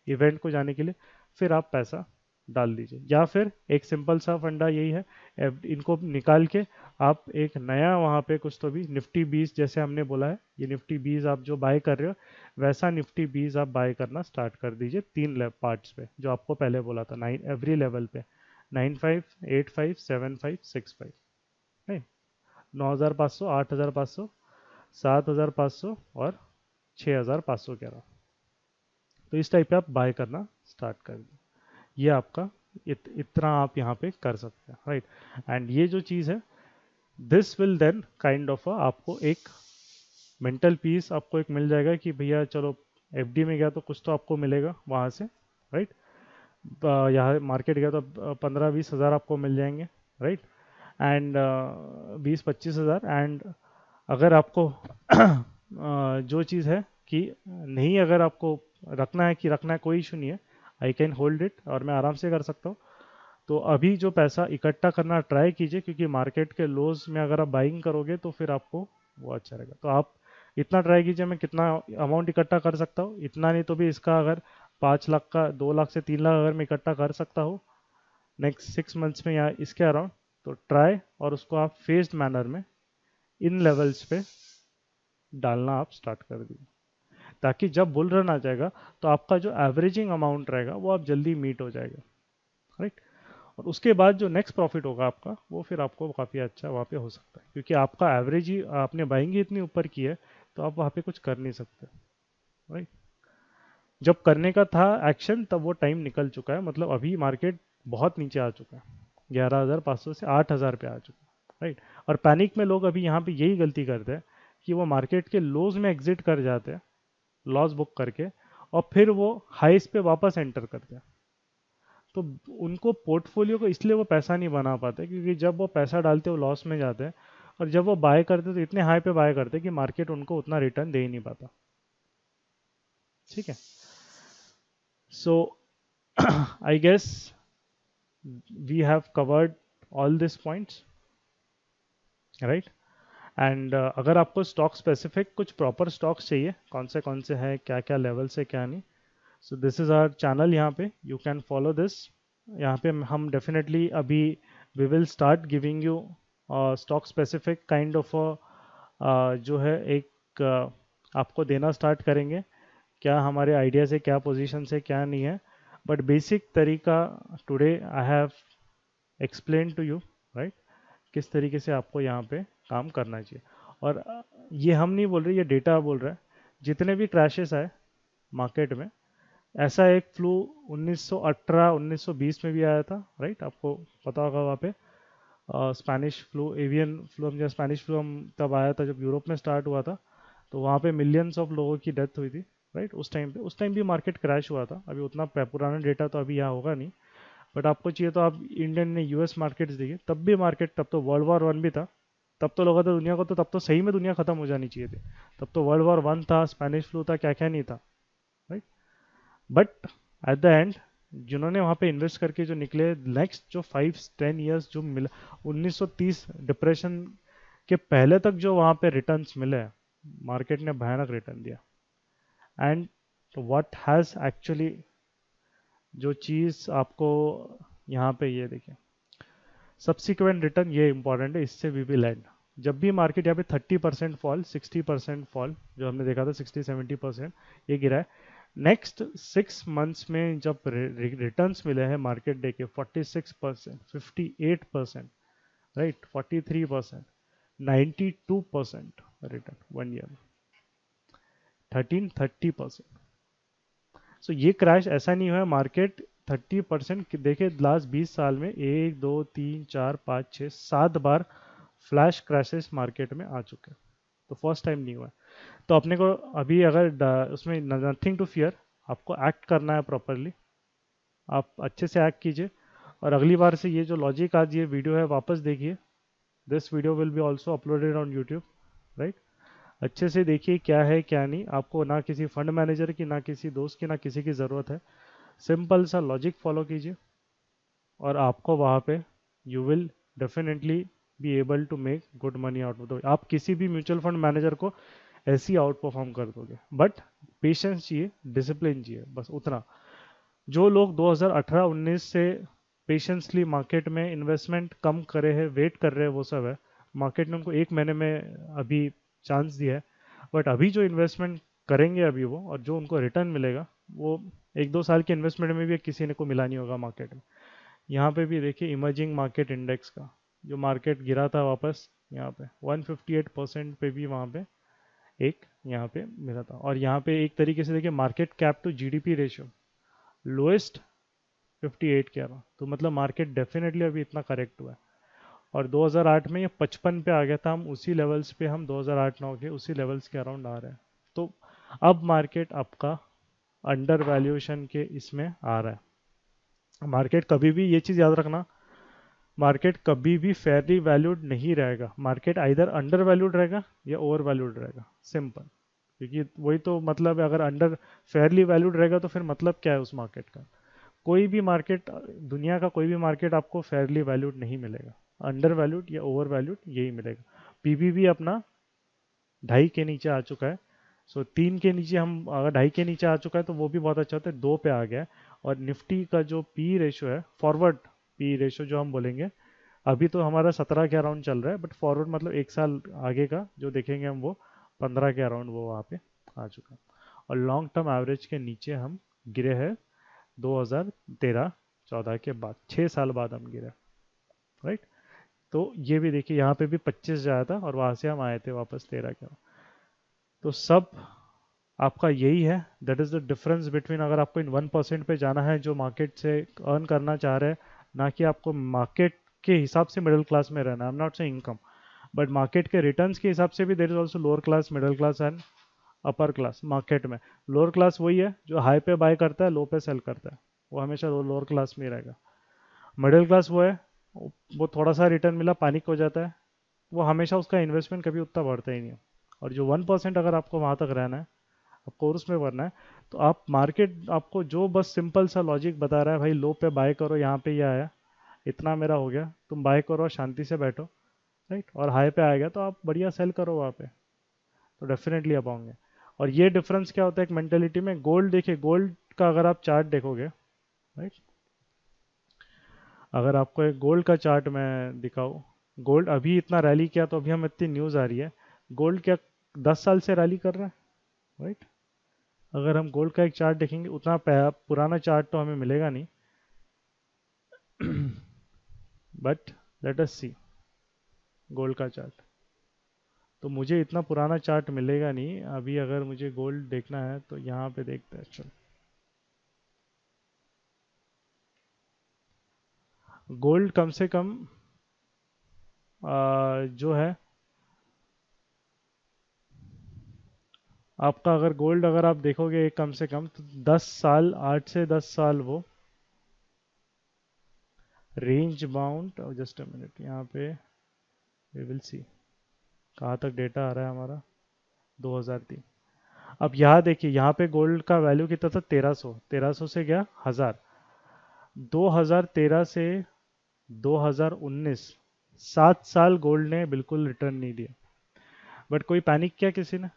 इवेंट को जाने के लिए, फिर आप पैसा डाल दीजिए। या फिर एक सिंपल सा फंडा यही है, इनको निकाल के आप एक नया वहाँ पे कुछ तो भी निफ्टी 20 जैसे हमने बोला है, ये निफ्टी 20 आप जो बाय कर रहे हो, वैसा निफ्टी 20 आप बाय करना स्टार्ट कर दीजिए 3 पार्ट्स पे, जो आपको पहले बोला था, 9 एवरी लेवल पे, 95, 85, 75, 65, नहीं, 9500, 8500, 7500 और 6511। तो इस टाइप पे आप बाय करना स्टार्ट कर दीजिए। ये आपका इतना आप यहाँ पे कर सकते हैं, राइट। एंड ये जो चीज़ है, this will then kind of आपको एक मेंटल पीस आपको एक मिल जाएगा कि भैया चलो एफडी में गया तो कुछ तो आपको मिलेगा वहाँ से, राइट। यहाँ मार्केट गया तो 15-20 हज़ार आपको मिल जाएंगे, राइट। एंड 20-25 हज़ार। एंड अगर आपको जो चीज़ है कि नहीं, अगर आपको रखना है कि रखना है, कोई इशू नहीं है, आई कैन होल्ड इट और मैं आराम से कर सकता हूँ। तो अभी जो पैसा इकट्ठा करना ट्राई कीजिए, क्योंकि मार्केट के लोज में अगर आप बाइंग करोगे तो फिर आपको वो अच्छा रहेगा। तो आप इतना ट्राई कीजिए, मैं कितना अमाउंट इकट्ठा कर सकता हूँ, इतना नहीं तो भी इसका अगर 5 लाख का, 2 लाख से 3 लाख अगर मैं इकट्ठा कर सकता हूँ नेक्स्ट 6 मंथ्स में या इसके अराउंड, तो ट्राई, और उसको आप फेस्ड मैनर में इन लेवल्स पे डालना आप स्टार्ट कर दीजिए, ताकि जब बुल रन आ जाएगा तो आपका जो एवरेजिंग अमाउंट रहेगा वो आप जल्दी मीट हो जाएगा, राइट। और उसके बाद जो नेक्स्ट प्रॉफिट होगा आपका, वो फिर आपको काफ़ी अच्छा वहाँ पे हो सकता है, क्योंकि आपका एवरेज ही आपने बाइंग ही इतनी ऊपर की है, तो आप वहाँ पे कुछ कर नहीं सकते, राइट। जब करने का था एक्शन तब वो टाइम निकल चुका है, मतलब अभी मार्केट बहुत नीचे आ चुका है, 11,500 से 8,000 पे आ चुका है, राइट। और पैनिक में लोग अभी यहाँ पे यही गलती करते हैं कि वो मार्केट के लोज में एग्जिट कर जाते हैं लॉस बुक करके, और फिर वो हाइस पे वापस एंटर करते हैं। तो उनको पोर्टफोलियो को इसलिए वो पैसा नहीं बना पाते, क्योंकि जब वो पैसा डालते वो लॉस में जाते हैं, और जब वो बाय करते तो इतने हाई पे बाय करते कि मार्केट उनको उतना रिटर्न दे ही नहीं पाता, ठीक है। So I guess we have covered all this points, right. And अगर आपको स्टॉक स्पेसिफिक कुछ प्रॉपर स्टॉक्स चाहिए, कौन से हैं, क्या क्या लेवल से, क्या नहीं, so this is our channel, यहाँ पे यू कैन फॉलो दिस। यहाँ पे हम डेफिनेटली अभी we will start giving you stock specific kind of जो है एक आपको देना स्टार्ट करेंगे, क्या हमारे आइडिया से, क्या पोजीशन से, क्या नहीं है। बट बेसिक तरीका today I have explain to you, right, किस तरीके से आपको यहाँ पे काम करना चाहिए। और ये हम नहीं बोल रहे, ये डेटा बोल रहा है। जितने भी क्रैशेस आए मार्केट में, ऐसा एक फ्लू 1918 1920 में भी आया था, राइट, आपको पता होगा वहाँ पे स्पेनिश फ्लू, एवियन फ्लू, हम जब स्पेनिश फ्लू हम तब आया था जब यूरोप में स्टार्ट हुआ था, तो वहाँ पे मिलियंस ऑफ लोगों की डेथ हुई थी, राइट। उस टाइम भी मार्केट क्रैश हुआ था। अभी उतना पुराना डेटा तो अभी यहाँ होगा नहीं, बट आपको चाहिए तो आप इंडियन ने यूएस मार्केट्स देखिए, तब भी मार्केट, तब तो वर्ल्ड वॉर 1 भी था, तब तो लगा था दुनिया को, तो तब तो सही में दुनिया खत्म हो जानी चाहिए थी। तब तो वर्ल्ड वॉर 1 था, स्पेनिश फ्लू था, क्या क्या नहीं था, right. But at the end जिन्होंने वहाँ पे इन्वेस्ट करके जो निकले, नेक्स्ट जो 5-10 ईयर्स जो मिला, 1930 डिप्रेशन के पहले तक जो वहाँ पे रिटर्न्स मिले, मार्केट ने भयानक रिटर्न दिया। एंड व्हाट हैज़ एक्चुअली, जो चीज़ आपको यहाँ पे ये देखिए, सब्सिक्वेंट रिटर्न, ये इंपॉर्टेंट है, इससे वी विल एंड। जब भी मार्केट यहाँ पे 30% फॉल, 60% फॉल जो हमने देखा था, 60-70% ये गिरा है, नेक्स्ट 6 मंथ्स में जब रिटर्न्स मिले हैं मार्केट डे के 46%, 58%, राइट, 43%, 92% रिटर्न 1 ईयर में, 30%। सो ये क्रैश ऐसा नहीं हुआ, मार्केट 30% देखे लास्ट 20 साल में 1, 2, 3, 4, 5, 6, 7 बार फ्लैश क्रैशेस मार्केट में आ चुके हैं, तो फर्स्ट टाइम नहीं हुआ है। तो अपने को अभी अगर उसमें नथिंग टू फियर, आपको एक्ट करना है प्रॉपरली, आप अच्छे से एक्ट कीजिए। और अगली बार से ये जो लॉजिक आज ये वीडियो है वापस देखिए, this video will be also uploaded on YouTube, right. अच्छे से देखिए क्या है क्या नहीं, आपको ना किसी फंड मैनेजर की, ना किसी दोस्त की, ना किसी की ज़रूरत है, सिंपल सा लॉजिक फॉलो कीजिए, और आपको वहाँ पे you will definitely be able to make good money out of the. आप किसी भी म्यूचुअल फंड मैनेजर को ऐसे ही आउट परफॉर्म कर दोगे, बट पेशेंस चाहिए, डिसिप्लिन चाहिए, बस उतना। जो लोग 2018-19 से पेशेंसली मार्केट में इन्वेस्टमेंट कम करे हैं, वेट कर रहे हैं, वो सब है, मार्केट ने उनको 1 महीने में अभी चांस दिया है, बट अभी जो इन्वेस्टमेंट करेंगे अभी वो, और जो उनको रिटर्न मिलेगा वो 1-2 साल के इन्वेस्टमेंट में भी किसी ने को मिला नहीं होगा मार्केट में। यहाँ पे भी देखिए इमर्जिंग मार्केट इंडेक्स का जो मार्केट गिरा था वापस यहाँ पे 158% पे भी वहाँ पे एक यहाँ पे मिला था। और यहाँ पे एक तरीके से देखिए market cap to GDP ratio lowest 58 के रहा, तो मतलब मार्केट डेफिनेटली अभी इतना करेक्ट हुआ है। और 2008 में ये 55 पे आ गया था, हम उसी लेवल्स पे हम 2008-9 के उसी लेवल्स के अराउंड आ रहे हैं। तो अब मार्केट आपका अंडर वैल्यूएशन के इसमें आ रहा है। मार्केट कभी भी ये चीज़ याद रखना, मार्केट कभी भी फेयरली वैल्यूड नहीं रहेगा। मार्केट आइदर अंडर वैल्यूड रहेगा या ओवर वैल्यूड रहेगा, सिंपल। क्योंकि वही तो मतलब है, अगर अंडर फेयरली वैल्यूड रहेगा तो फिर मतलब क्या है उस मार्केट का। कोई भी मार्केट, दुनिया का कोई भी मार्केट आपको फेयरली वैल्यूड नहीं मिलेगा, अंडर वैल्यूड या ओवर वैल्यूड यही मिलेगा। पीबी अपना 2.5 के नीचे आ चुका है। सो 3 के नीचे, हम अगर 2.5 के नीचे आ चुका है तो वो भी बहुत अच्छा होता है, 2 पे आ गया है। और निफ्टी का जो पी रेशो है, फॉरवर्ड पी रेशो जो हम बोलेंगे, अभी तो हमारा 17 के अराउंड चल रहा है, बट फॉरवर्ड मतलब 1 साल आगे का जो देखेंगे हम वो 15 के अराउंड वो वहाँ पे आ चुका है। और लॉन्ग टर्म एवरेज के नीचे हम गिरे हैं 2013-14 के बाद, 6 साल बाद हम गिरे, राइट। तो ये भी देखिए यहाँ पे भी 25 जाया था और वहाँ से हम आए थे वापस 13 के। तो सब आपका यही है, that is the difference between, अगर आपको इन 1% पे जाना है जो मार्केट से अर्न करना चाह रहे हैं, ना कि आपको मार्केट के हिसाब से मिडिल क्लास में रहना। आई एम नॉट से इनकम, बट मार्केट के रिटर्न्स के हिसाब से भी there is also lower class, middle class and upper class. Market में लोअर क्लास वही है जो हाई पे बाय करता है, लो पे सेल करता है, वो हमेशा लोअर क्लास में ही रहेगा। मिडिल क्लास वो है, वो थोड़ा सा रिटर्न मिला पैनिक हो जाता है, वो हमेशा उसका इन्वेस्टमेंट कभी उतना बढ़ता ही नहीं है। और जो 1% अगर आपको वहाँ तक रहना है, आपको उसमें भरना है, तो आप मार्केट आपको जो बस सिंपल सा लॉजिक बता रहा है, भाई लो पे बाय करो, यहाँ पे ये आया, इतना मेरा हो गया, तुम बाय करो और शांति से बैठो, राइट। और हाई पे आएगा तो आप बढ़िया सेल करो वहाँ पे, तो डेफिनेटली आप आएंगे। और ये डिफरेंस क्या होता है एक मेंटेलिटी में, गोल्ड देखिए, गोल्ड का अगर आप चार्ट देखोगे, राइट, अगर आपको एक गोल्ड का चार्ट मैं दिखाऊं, गोल्ड अभी इतना रैली किया तो अभी हम इतनी न्यूज़ आ रही है, गोल्ड क्या 10 साल से रैली कर रहा है, राइट। अगर हम गोल्ड का एक चार्ट देखेंगे, उतना पुराना चार्ट तो हमें मिलेगा नहीं, but let us see gold का चार्ट। तो मुझे इतना पुराना चार्ट मिलेगा नहीं अभी, अगर मुझे गोल्ड देखना है तो यहाँ पे देखते हैं। चलो, गोल्ड कम से कम जो है आपका, अगर गोल्ड अगर आप देखोगे कम से कम तो 10 साल, 8 से 10 साल वो range bound. Just a minute, यहाँ पे वी विल सी कहाँ तक डेटा आ रहा है हमारा, 2003। अब यहाँ देखिए, यहाँ पे गोल्ड का वैल्यू कितना था, 1300, 1300 से गया 1000, 2013 से 2019, 7 साल गोल्ड ने बिल्कुल रिटर्न नहीं दिया। बट कोई पैनिक किया किसी ने,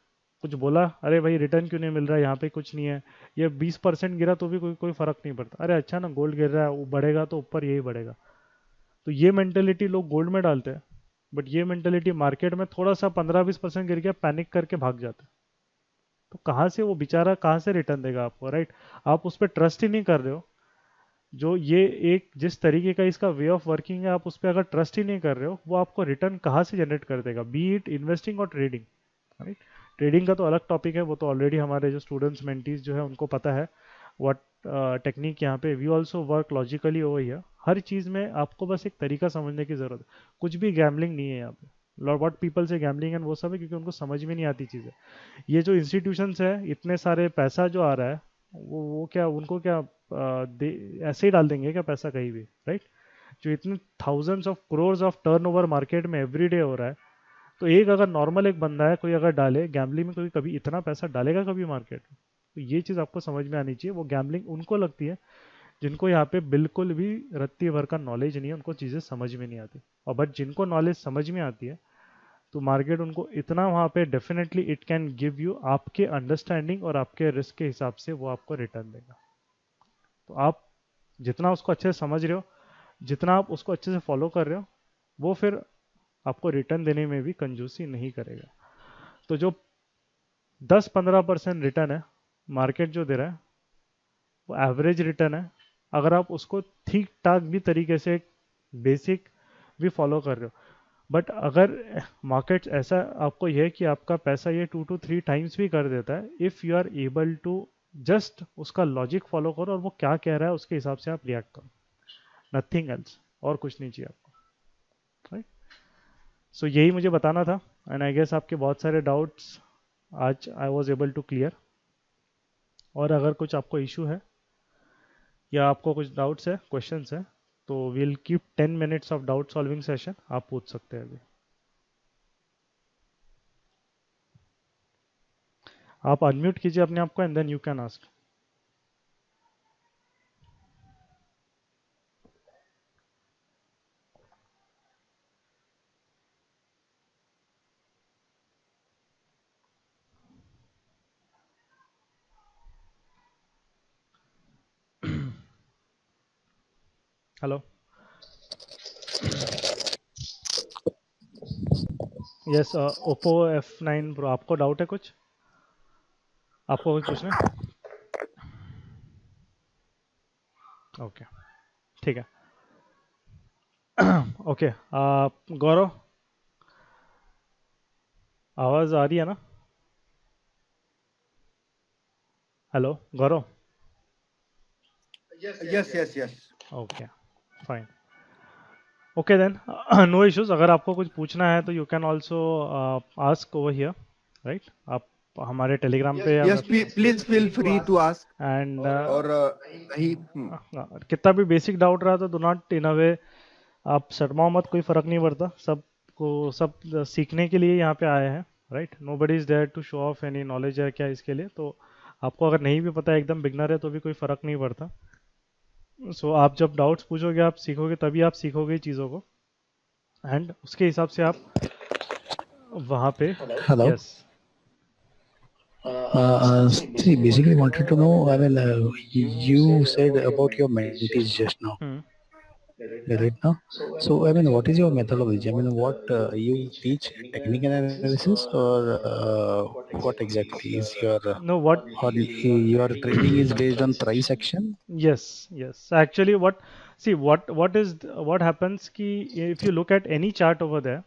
कुछ बोला अरे भाई रिटर्न क्यों नहीं मिल रहा है, यहाँ पे कुछ नहीं है, ये 20% गिरा तो भी कोई कोई फर्क नहीं पड़ता, अरे अच्छा ना गोल्ड गिर रहा है, वो बढ़ेगा तो ऊपर यही बढ़ेगा। तो ये मेंटेलिटी लोग गोल्ड में डालते हैं, बट ये मेंटेलिटी मार्केट में थोड़ा सा 15-20% गिर गया, पैनिक करके भाग जाते हैं। तो कहाँ से वो बेचारा कहाँ से रिटर्न देगा आपको, राइट। आप उस पर ट्रस्ट ही नहीं कर रहे हो। जो ये एक जिस तरीके का इसका वे ऑफ वर्किंग है, आप उस पर अगर ट्रस्ट ही नहीं कर रहे हो, वो आपको रिटर्न कहाँ से जनरेट कर देगा, बी इट इन्वेस्टिंग और ट्रेडिंग, राइट। ट्रेडिंग का तो अलग टॉपिक है, वो तो ऑलरेडी हमारे जो स्टूडेंट्स मेंटीज जो है उनको पता है व्हाट टेक्निक यहाँ पे, we also work logically over here. हर चीज़ में आपको बस एक तरीका समझने की ज़रूरत है, कुछ भी गैम्बलिंग नहीं है यहाँ पे। लॉट व्हाट पीपल से गैम्बलिंग एंड वो सब है क्योंकि उनको समझ में नहीं आती चीज़ें। ये जो इंस्टीट्यूशंस है, इतने सारे पैसा जो आ रहा है, वो क्या उनको क्या ऐसे ही डाल देंगे क्या पैसा कहीं भी, राइट। जो इतने thousands of crores of turnover market में एवरी डे हो रहा है, तो एक अगर नॉर्मल एक बंदा है कोई अगर डाले गैम्बलिंग में, कोई कभी इतना पैसा डालेगा कभी मार्केट में? तो ये चीज़ आपको समझ में आनी चाहिए। वो गैम्बलिंग उनको लगती है जिनको यहाँ पे बिल्कुल भी रत्ती भर का नॉलेज नहीं है, उनको चीज़ें समझ में नहीं आती। और बट जिनको नॉलेज समझ में आती है, तो मार्केट उनको इतना वहाँ पे definitely it can give you आपके अंडरस्टैंडिंग और आपके रिस्क के हिसाब से वो आपको रिटर्न देगा। तो आप जितना उसको अच्छे से समझ रहे हो, जितना आप उसको अच्छे से फॉलो कर रहे हो, वो फिर आपको रिटर्न देने में भी कंजूसी नहीं करेगा। तो जो 10-15% रिटर्न है, मार्केट जो दे रहा है वो एवरेज रिटर्न है, अगर आप उसको ठीक ठाक भी तरीके से बेसिक भी फॉलो कर रहे हो। बट अगर मार्केट ऐसा आपको यह है कि आपका पैसा ये 2 to 3 टाइम्स भी कर देता है, if you are able to just उसका लॉजिक फॉलो करो और वो क्या कह रहा है उसके हिसाब से आप रिएक्ट करो, नथिंग एल्स, और कुछ नहीं चाहिए आपको, राइट। सो यही मुझे बताना था, एंड आई गेस आपके बहुत सारे डाउट्स आज I was able to clear. और अगर कुछ आपको इशू है या आपको कुछ डाउट्स है, क्वेश्चंस है, तो will keep 10 minutes of doubt solving session, आप पूछ सकते हैं अभी। आप अनम्यूट कीजिए अपने आप को and then you can ask. Hello, yes, Oppo F9 Pro, आपको डाउट है कुछ, आपको कुछ पूछना है? ओके, ठीक है। ओके, गौरव, आवाज़ आ रही है ना? Hello Gaurav. Yes. Okay, fine, okay then, no issues. अगर आपको कुछ पूछना है तो you can also ask over here, right. आप हमारे टेलीग्राम पे या Yes, please feel free to ask. And और ही कितना भी बेसिक डाउट रहा तो डो नॉट इन अ वे आप शर्माओ मत, कोई फर्क नहीं पड़ता, सबको सब सीखने के लिए यहाँ पे आए हैं, right. Nobody is there to show off any knowledge है क्या इसके लिए, तो आपको अगर नहीं भी पता है, एकदम बिगनर है तो भी कोई फर्क नहीं पड़ता। सो आप जब डाउट्स पूछोगे, आप सीखोगे, तभी आप सीखोगे चीज़ों को, एंड उसके हिसाब से आप वहाँ पे, Hello. Yes. See, basically wanted to know. I mean, you said about your mentees just now, right now. So, I mean, what is your methodology? I mean, what you teach technical analysis, or what exactly is your know what, or your trading is based on price action? yes, actually what, see what is what happens ki if you look at any chart over there,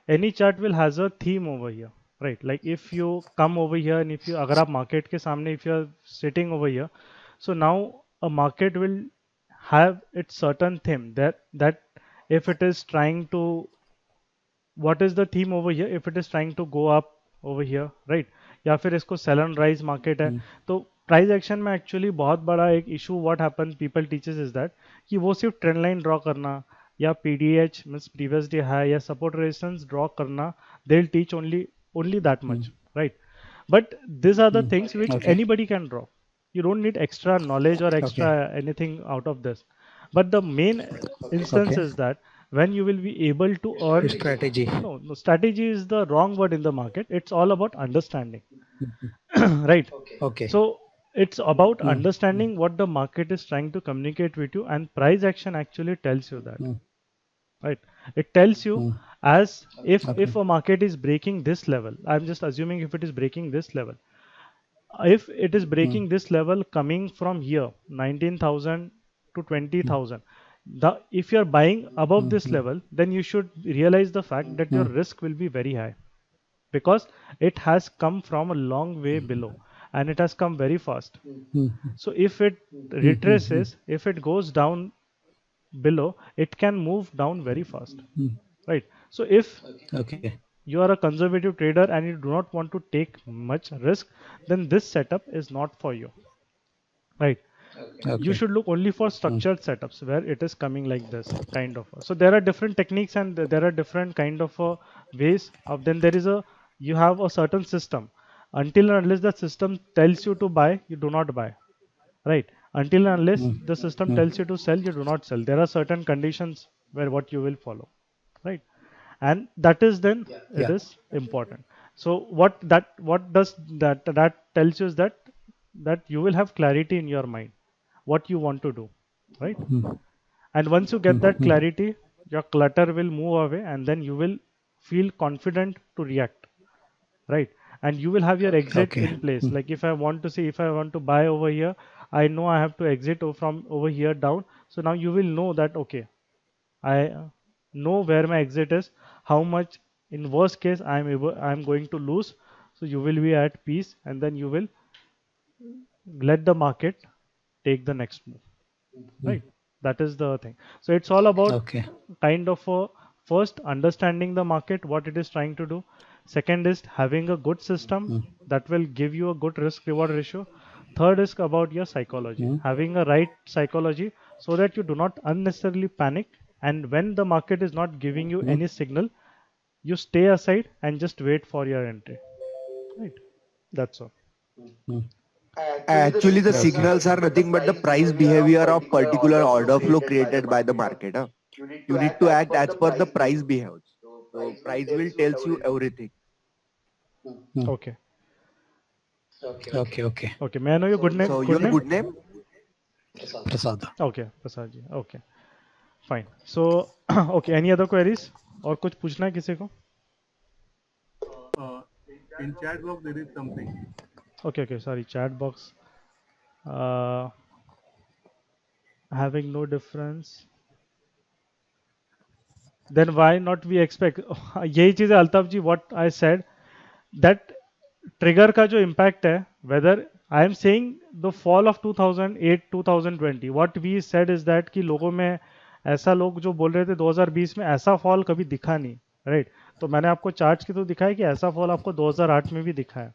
any chart will has a theme over here, right? Like if you come over here and if you, अगर आप market के सामने, if you are sitting over here, so now a market will have its certain theme, that if it is trying to, what is the theme over here, if it is trying to go up over here, right, या फिर इसको sell and rise market है, तो price action में actually बहुत बड़ा एक issue what happen people teachers is that कि वो सिर्फ ट्रेंड लाइन ड्रॉ करना या PDH means previous day high या सपोर्ट रेजिस्टेंस ड्रॉ करना, they will teach only that much, right. But this are the things which Okay. Anybody can draw, you don't need extra knowledge or extra Okay. anything out of this, but the main instance Okay. is that when you will be able to earn, Strategy. no, strategy is the wrong word in the market, it's all about understanding. Right. Okay. So it's about understanding what the market is trying to communicate with you, and price action actually tells you that, right. It tells you as if a market is breaking this level, I'm just assuming if it is breaking this level, if it is breaking this level coming from here 19,000 to 20,000, the if you are buying above this level, then you should realize the fact that your risk will be very high, because it has come from a long way below and it has come very fast. So if it retraces, if it goes down below, it can move down very fast, right. So if Okay. you are a conservative trader and you do not want to take much risk, then this setup is not for you, right. You Okay. should look only for structured setups where it is coming like this kind of, so there are different techniques and there are different kind of ways of, then there is a, you have a certain system, until and unless the system tells you to buy, you do not buy, right. Until and unless the system tells you to sell, you do not sell. There are certain conditions where what you will follow, right. And that is then it Yeah. is important. So what does that tells you is that you will have clarity in your mind what you want to do, right. And once you get that clarity, your clutter will move away and then you will feel confident to react, right. and you will have your exit Okay. in place. Like if I want to see, if I want to buy over here, I know I have to exit from over here down. So now you will know that, okay, I know where my exit is, how much in worst case I'm going to lose. So you will be at peace, and then you will let the market take the next move, right? That is the thing. So it's all about Okay. kind of a, first understanding the market, what it is trying to do. Second is having a good system that will give you a good risk reward ratio. Third is about your psychology, Hmm. having a right psychology, so that you do not unnecessarily panic, and when the market is not giving you Hmm. any signal, you stay aside and just wait for your entry, right? That's all. Hmm. Actually, the Okay. signals are nothing but the price behavior of particular order flow created by the market. Huh? You need to act as per the price behaves. So price will tells you everything. Hmm. Okay. Okay. Okay. Okay, may I know your good name? So Good your name? good name? Prasad. Okay, Prasad ji. Okay, fine. So okay, any other queries? और कुछ पूछना है किसी को? In chat box there is something. Okay, okay, sorry, chat box. Having no difference. Then why not we expect? यही चीज़ है Altaf ji, what I said, that trigger का जो इम्पैक्ट है, whether I am saying the fall of 2008 2020, what we said is that कि लोगों में ऐसा, लोग जो बोल रहे थे 2020 में ऐसा फॉल कभी दिखा नहीं, राइट? तो मैंने आपको चार्ट्स के थ्रू दिखाया कि ऐसा फॉल आपको 2008 में भी दिखा है,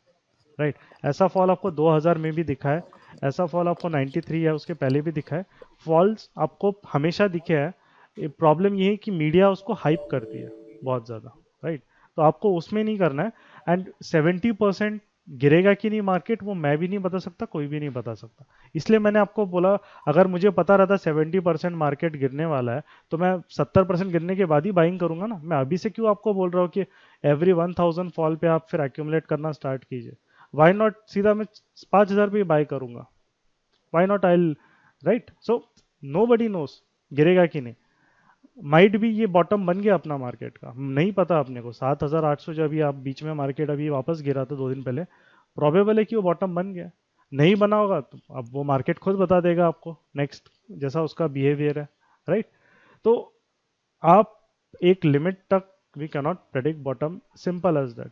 राइट? ऐसा फॉल आपको 2000 में भी दिखा है, ऐसा फॉल आपको 93 है उसके पहले भी दिखा है, फॉल्स आपको हमेशा दिखे हैं। प्रॉब्लम ये है कि मीडिया उसको हाइप करती है बहुत ज़्यादा, राइट? तो आपको उसमें नहीं करना है। एंड 70% गिरेगा कि नहीं मार्केट, वो मैं भी नहीं बता सकता, कोई भी नहीं बता सकता। इसलिए मैंने आपको बोला, अगर मुझे पता रहता 70% मार्केट गिरने वाला है, तो मैं 70% गिरने के बाद ही बाइंग करूंगा ना। मैं अभी से क्यों आपको बोल रहा हूँ कि एवरी 1000 फॉल पे आप फिर एक्यूमुलेट करना स्टार्ट कीजिए? वाई नॉट सीधा मैं 5000 पे बाय करूंगा? Why not I, right? So nobody knows गिरेगा कि नहीं। माइट भी ये बॉटम बन गया अपना मार्केट का, नहीं पता अपने को। 7800 जब अभी आप बीच में मार्केट अभी वापस गिरा था 2 दिन पहले, प्रोबेबल है कि वो बॉटम बन गया। नहीं बना होगा तो अब वो मार्केट खुद बता देगा आपको नेक्स्ट, जैसा उसका बिहेवियर है, राइट? तो आप एक लिमिट तक, we can not predict bottom, simple as that.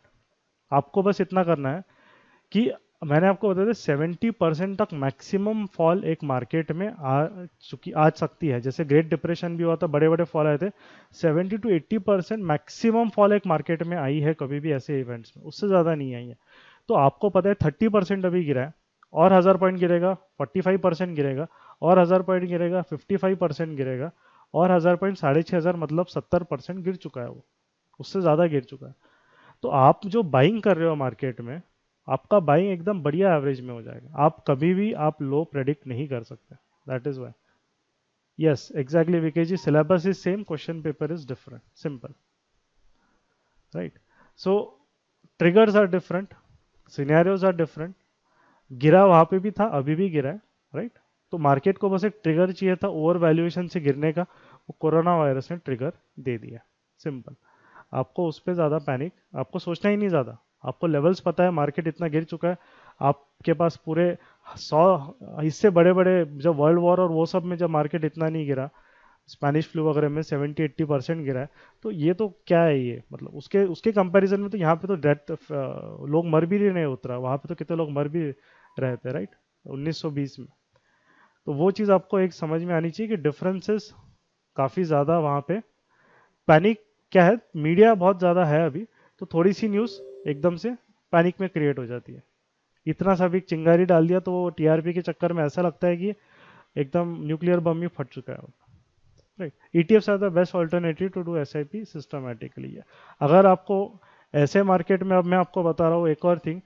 आपको बस इतना करना है कि मैंने आपको बताया था 70% तक मैक्सिमम फॉल एक मार्केट में आ सकती है। जैसे ग्रेट डिप्रेशन भी हुआ था, बड़े बड़े फॉल आए थे, 70 to 80% मैक्सिमम फॉल एक मार्केट में आई है कभी भी ऐसे इवेंट्स में, उससे ज़्यादा नहीं आई है। तो आपको पता है 30% अभी गिरा है, और 1000 पॉइंट गिरेगा, 45% गिरेगा, और 1000 पॉइंट गिरेगा, 55% गिरेगा, और 1000 पॉइंट 6500, मतलब 70% गिर चुका है वो, उससे ज़्यादा गिर चुका है। तो आप जो बाइंग कर रहे हो मार्केट में, आपका बाइंग एकदम बढ़िया एवरेज में हो जाएगा। आप कभी भी आप लो प्रेडिक्ट नहीं कर सकते, that is why. Yes exactly Vikesh ji, syllabus is same, question paper is different, simple, right? So triggers are different, scenarios are different. गिरा वहां पे भी था, अभी भी गिरा है, राइट? तो मार्केट को बस एक ट्रिगर चाहिए था ओवर वैल्यूएशन से गिरने का, वो कोरोना वायरस ने ट्रिगर दे दिया, सिंपल। आपको उस पर ज़्यादा पैनिक, आपको सोचना ही नहीं ज़्यादा। आपको लेवल्स पता है, मार्केट इतना गिर चुका है, आपके पास पूरे 100 इससे बड़े बड़े, जब वर्ल्ड वॉर और वो सब में जब मार्केट इतना नहीं गिरा, स्पेनिश फ्लू वगैरह में 70-80% गिरा है, तो ये तो क्या है ये, मतलब उसके उसके कंपैरिजन में तो यहाँ पे तो डेथ, लोग मर भी नहीं उतरा, वहाँ पे तो कितने लोग मर भी रहे थे, राइट? 1920 में। तो वो चीज़ आपको एक समझ में आनी चाहिए कि डिफरेंसेस काफ़ी ज़्यादा वहाँ पे। पैनिक क्या है, मीडिया बहुत ज़्यादा है अभी, तो थोड़ी सी न्यूज़ एकदम से पैनिक में क्रिएट हो जाती है। इतना सा भी चिंगारी डाल दिया तो वो टीआरपी के चक्कर में ऐसा लगता है कि एकदम न्यूक्लियर बम ही फट चुका है, right? ETFs are the best alternative to do SIP systematically. अगर आपको ऐसे मार्केट में, अब मैं आपको बता रहा हूँ एक और थिंग,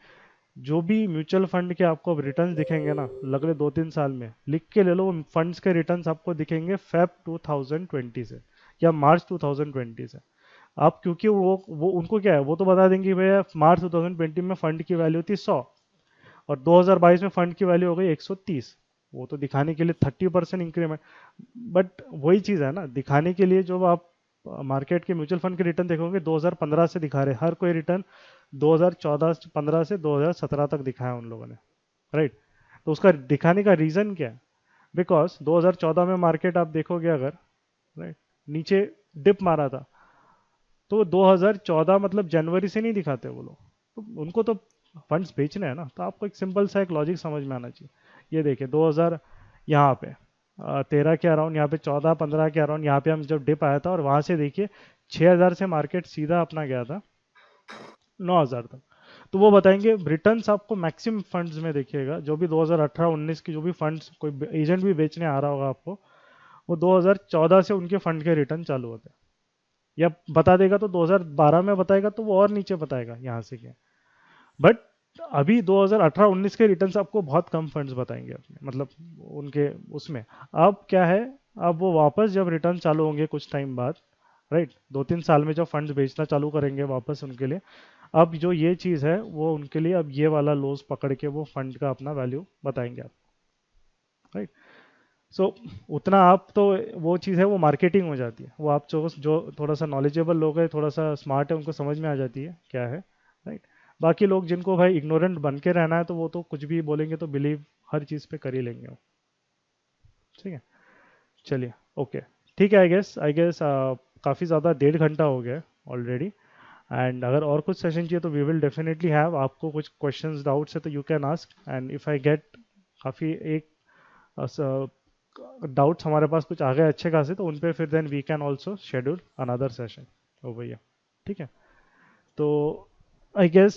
जो भी म्यूचुअल फंड के आपको रिटर्न्स दिखेंगे ना अगले 2-3 साल में, लिख के ले लो, फंड्स के रिटर्न्स आपको दिखेंगे फेब 2020 से या मार्च 2020 से। आप क्योंकि वो उनको क्या है, वो तो बता देंगे भैया मार्च 2020 में फंड की वैल्यू थी 100 और 2022 में फंड की वैल्यू हो गई 130, वो तो दिखाने के लिए 30% इंक्रीमेंट। बट वही चीज़ है ना, दिखाने के लिए जो आप मार्केट के म्यूचुअल फंड के रिटर्न देखोगे 2015 से दिखा रहे, हर कोई रिटर्न 2014-15 से 2017 तक दिखाया उन लोगों ने, राइट। तो उसका दिखाने का रीज़न क्या है? बिकॉज 2014 में मार्केट आप देखोगे अगर, राइट, नीचे डिप मारा था, तो 2014 मतलब जनवरी से नहीं दिखाते वो लोग, तो उनको तो फंड्स बेचने हैं ना। तो आपको एक सिंपल सा एक लॉजिक समझ में आना चाहिए। ये देखिए 2000 यहाँ पे 13 के अराउंड, यहाँ पे 14-15 के अराउंड, यहाँ पे हम जब डिप आया था, और वहाँ से देखिए 6000 से मार्केट सीधा अपना गया था 9000 तक। तो वो बताएंगे रिटर्न्स आपको मैक्सिमम फंड्स में देखिएगा, जो भी 2018-19 की जो भी फंड्स कोई एजेंट भी बेचने आ रहा होगा आपको, वो 2014 से उनके फंड के रिटर्न चालू होते हैं। या बता देगा तो 2012 में बताएगा तो वो और नीचे बताएगा यहाँ से क्या। बट अभी 2018-19 के रिटर्न्स आपको बहुत कम फंड्स बताएंगे अपने, मतलब उनके उसमें। अब क्या है, अब वो वापस जब रिटर्न चालू होंगे कुछ टाइम बाद, राइट, 2-3 साल में जब फंड्स बेचना चालू करेंगे वापस उनके लिए, अब जो ये चीज़ है वो उनके लिए अब ये वाला लॉस पकड़ के वो फंड का अपना वैल्यू बताएंगे आप, राइट। सो उतना आप तो वो चीज़ है वो मार्केटिंग हो जाती है, वो आप जो थोड़ा सा नॉलेजेबल लोग हैं, थोड़ा सा स्मार्ट है, उनको समझ में आ जाती है क्या है, राइट। बाकी लोग जिनको भाई इग्नोरेंट बन के रहना है, तो वो तो कुछ भी बोलेंगे तो बिलीव हर चीज़ पे कर ही लेंगे वो, ठीक है। चलिए, ओके, ठीक है। आई गेस काफ़ी ज़्यादा 1.5 घंटा हो गया ऑलरेडी। एंड अगर और कुछ सेशन चाहिए तो वी विल डेफिनेटली हैव। आपको कुछ क्वेश्चंस डाउट्स है तो you can ask, and if I get काफ़ी एक डाउट्स हमारे पास कुछ आ गए अच्छे खासे, तो उन पे फिर then we can also schedule another session over here, ठीक है। तो आई गेस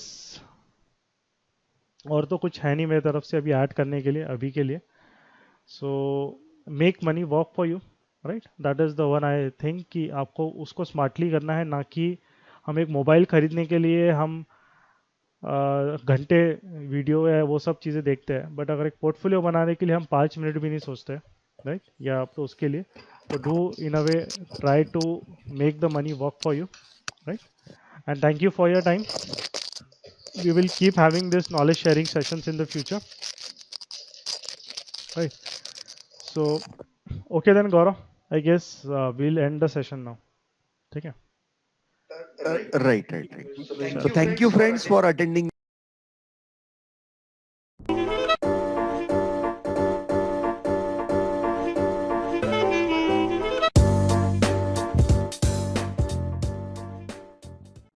और तो कुछ है नहीं मेरी तरफ से अभी ऐड करने के लिए अभी के लिए। So make money work for you, right, that is the one I think, कि आपको उसको स्मार्टली करना है, ना कि हम एक मोबाइल खरीदने के लिए हम घंटे वीडियो है वो सब चीज़ें देखते हैं, बट अगर एक पोर्टफोलियो बनाने के लिए हम 5 मिनट भी नहीं सोचते, राइट, या आप तो उसके लिए तो do in a way try to make the money work for you, right. And thank you for your time. We will keep having this knowledge sharing sessions in the future, right? So okay then, Gaurav, I guess we'll end the session now. ठीक है? Right. So thank you friends for attending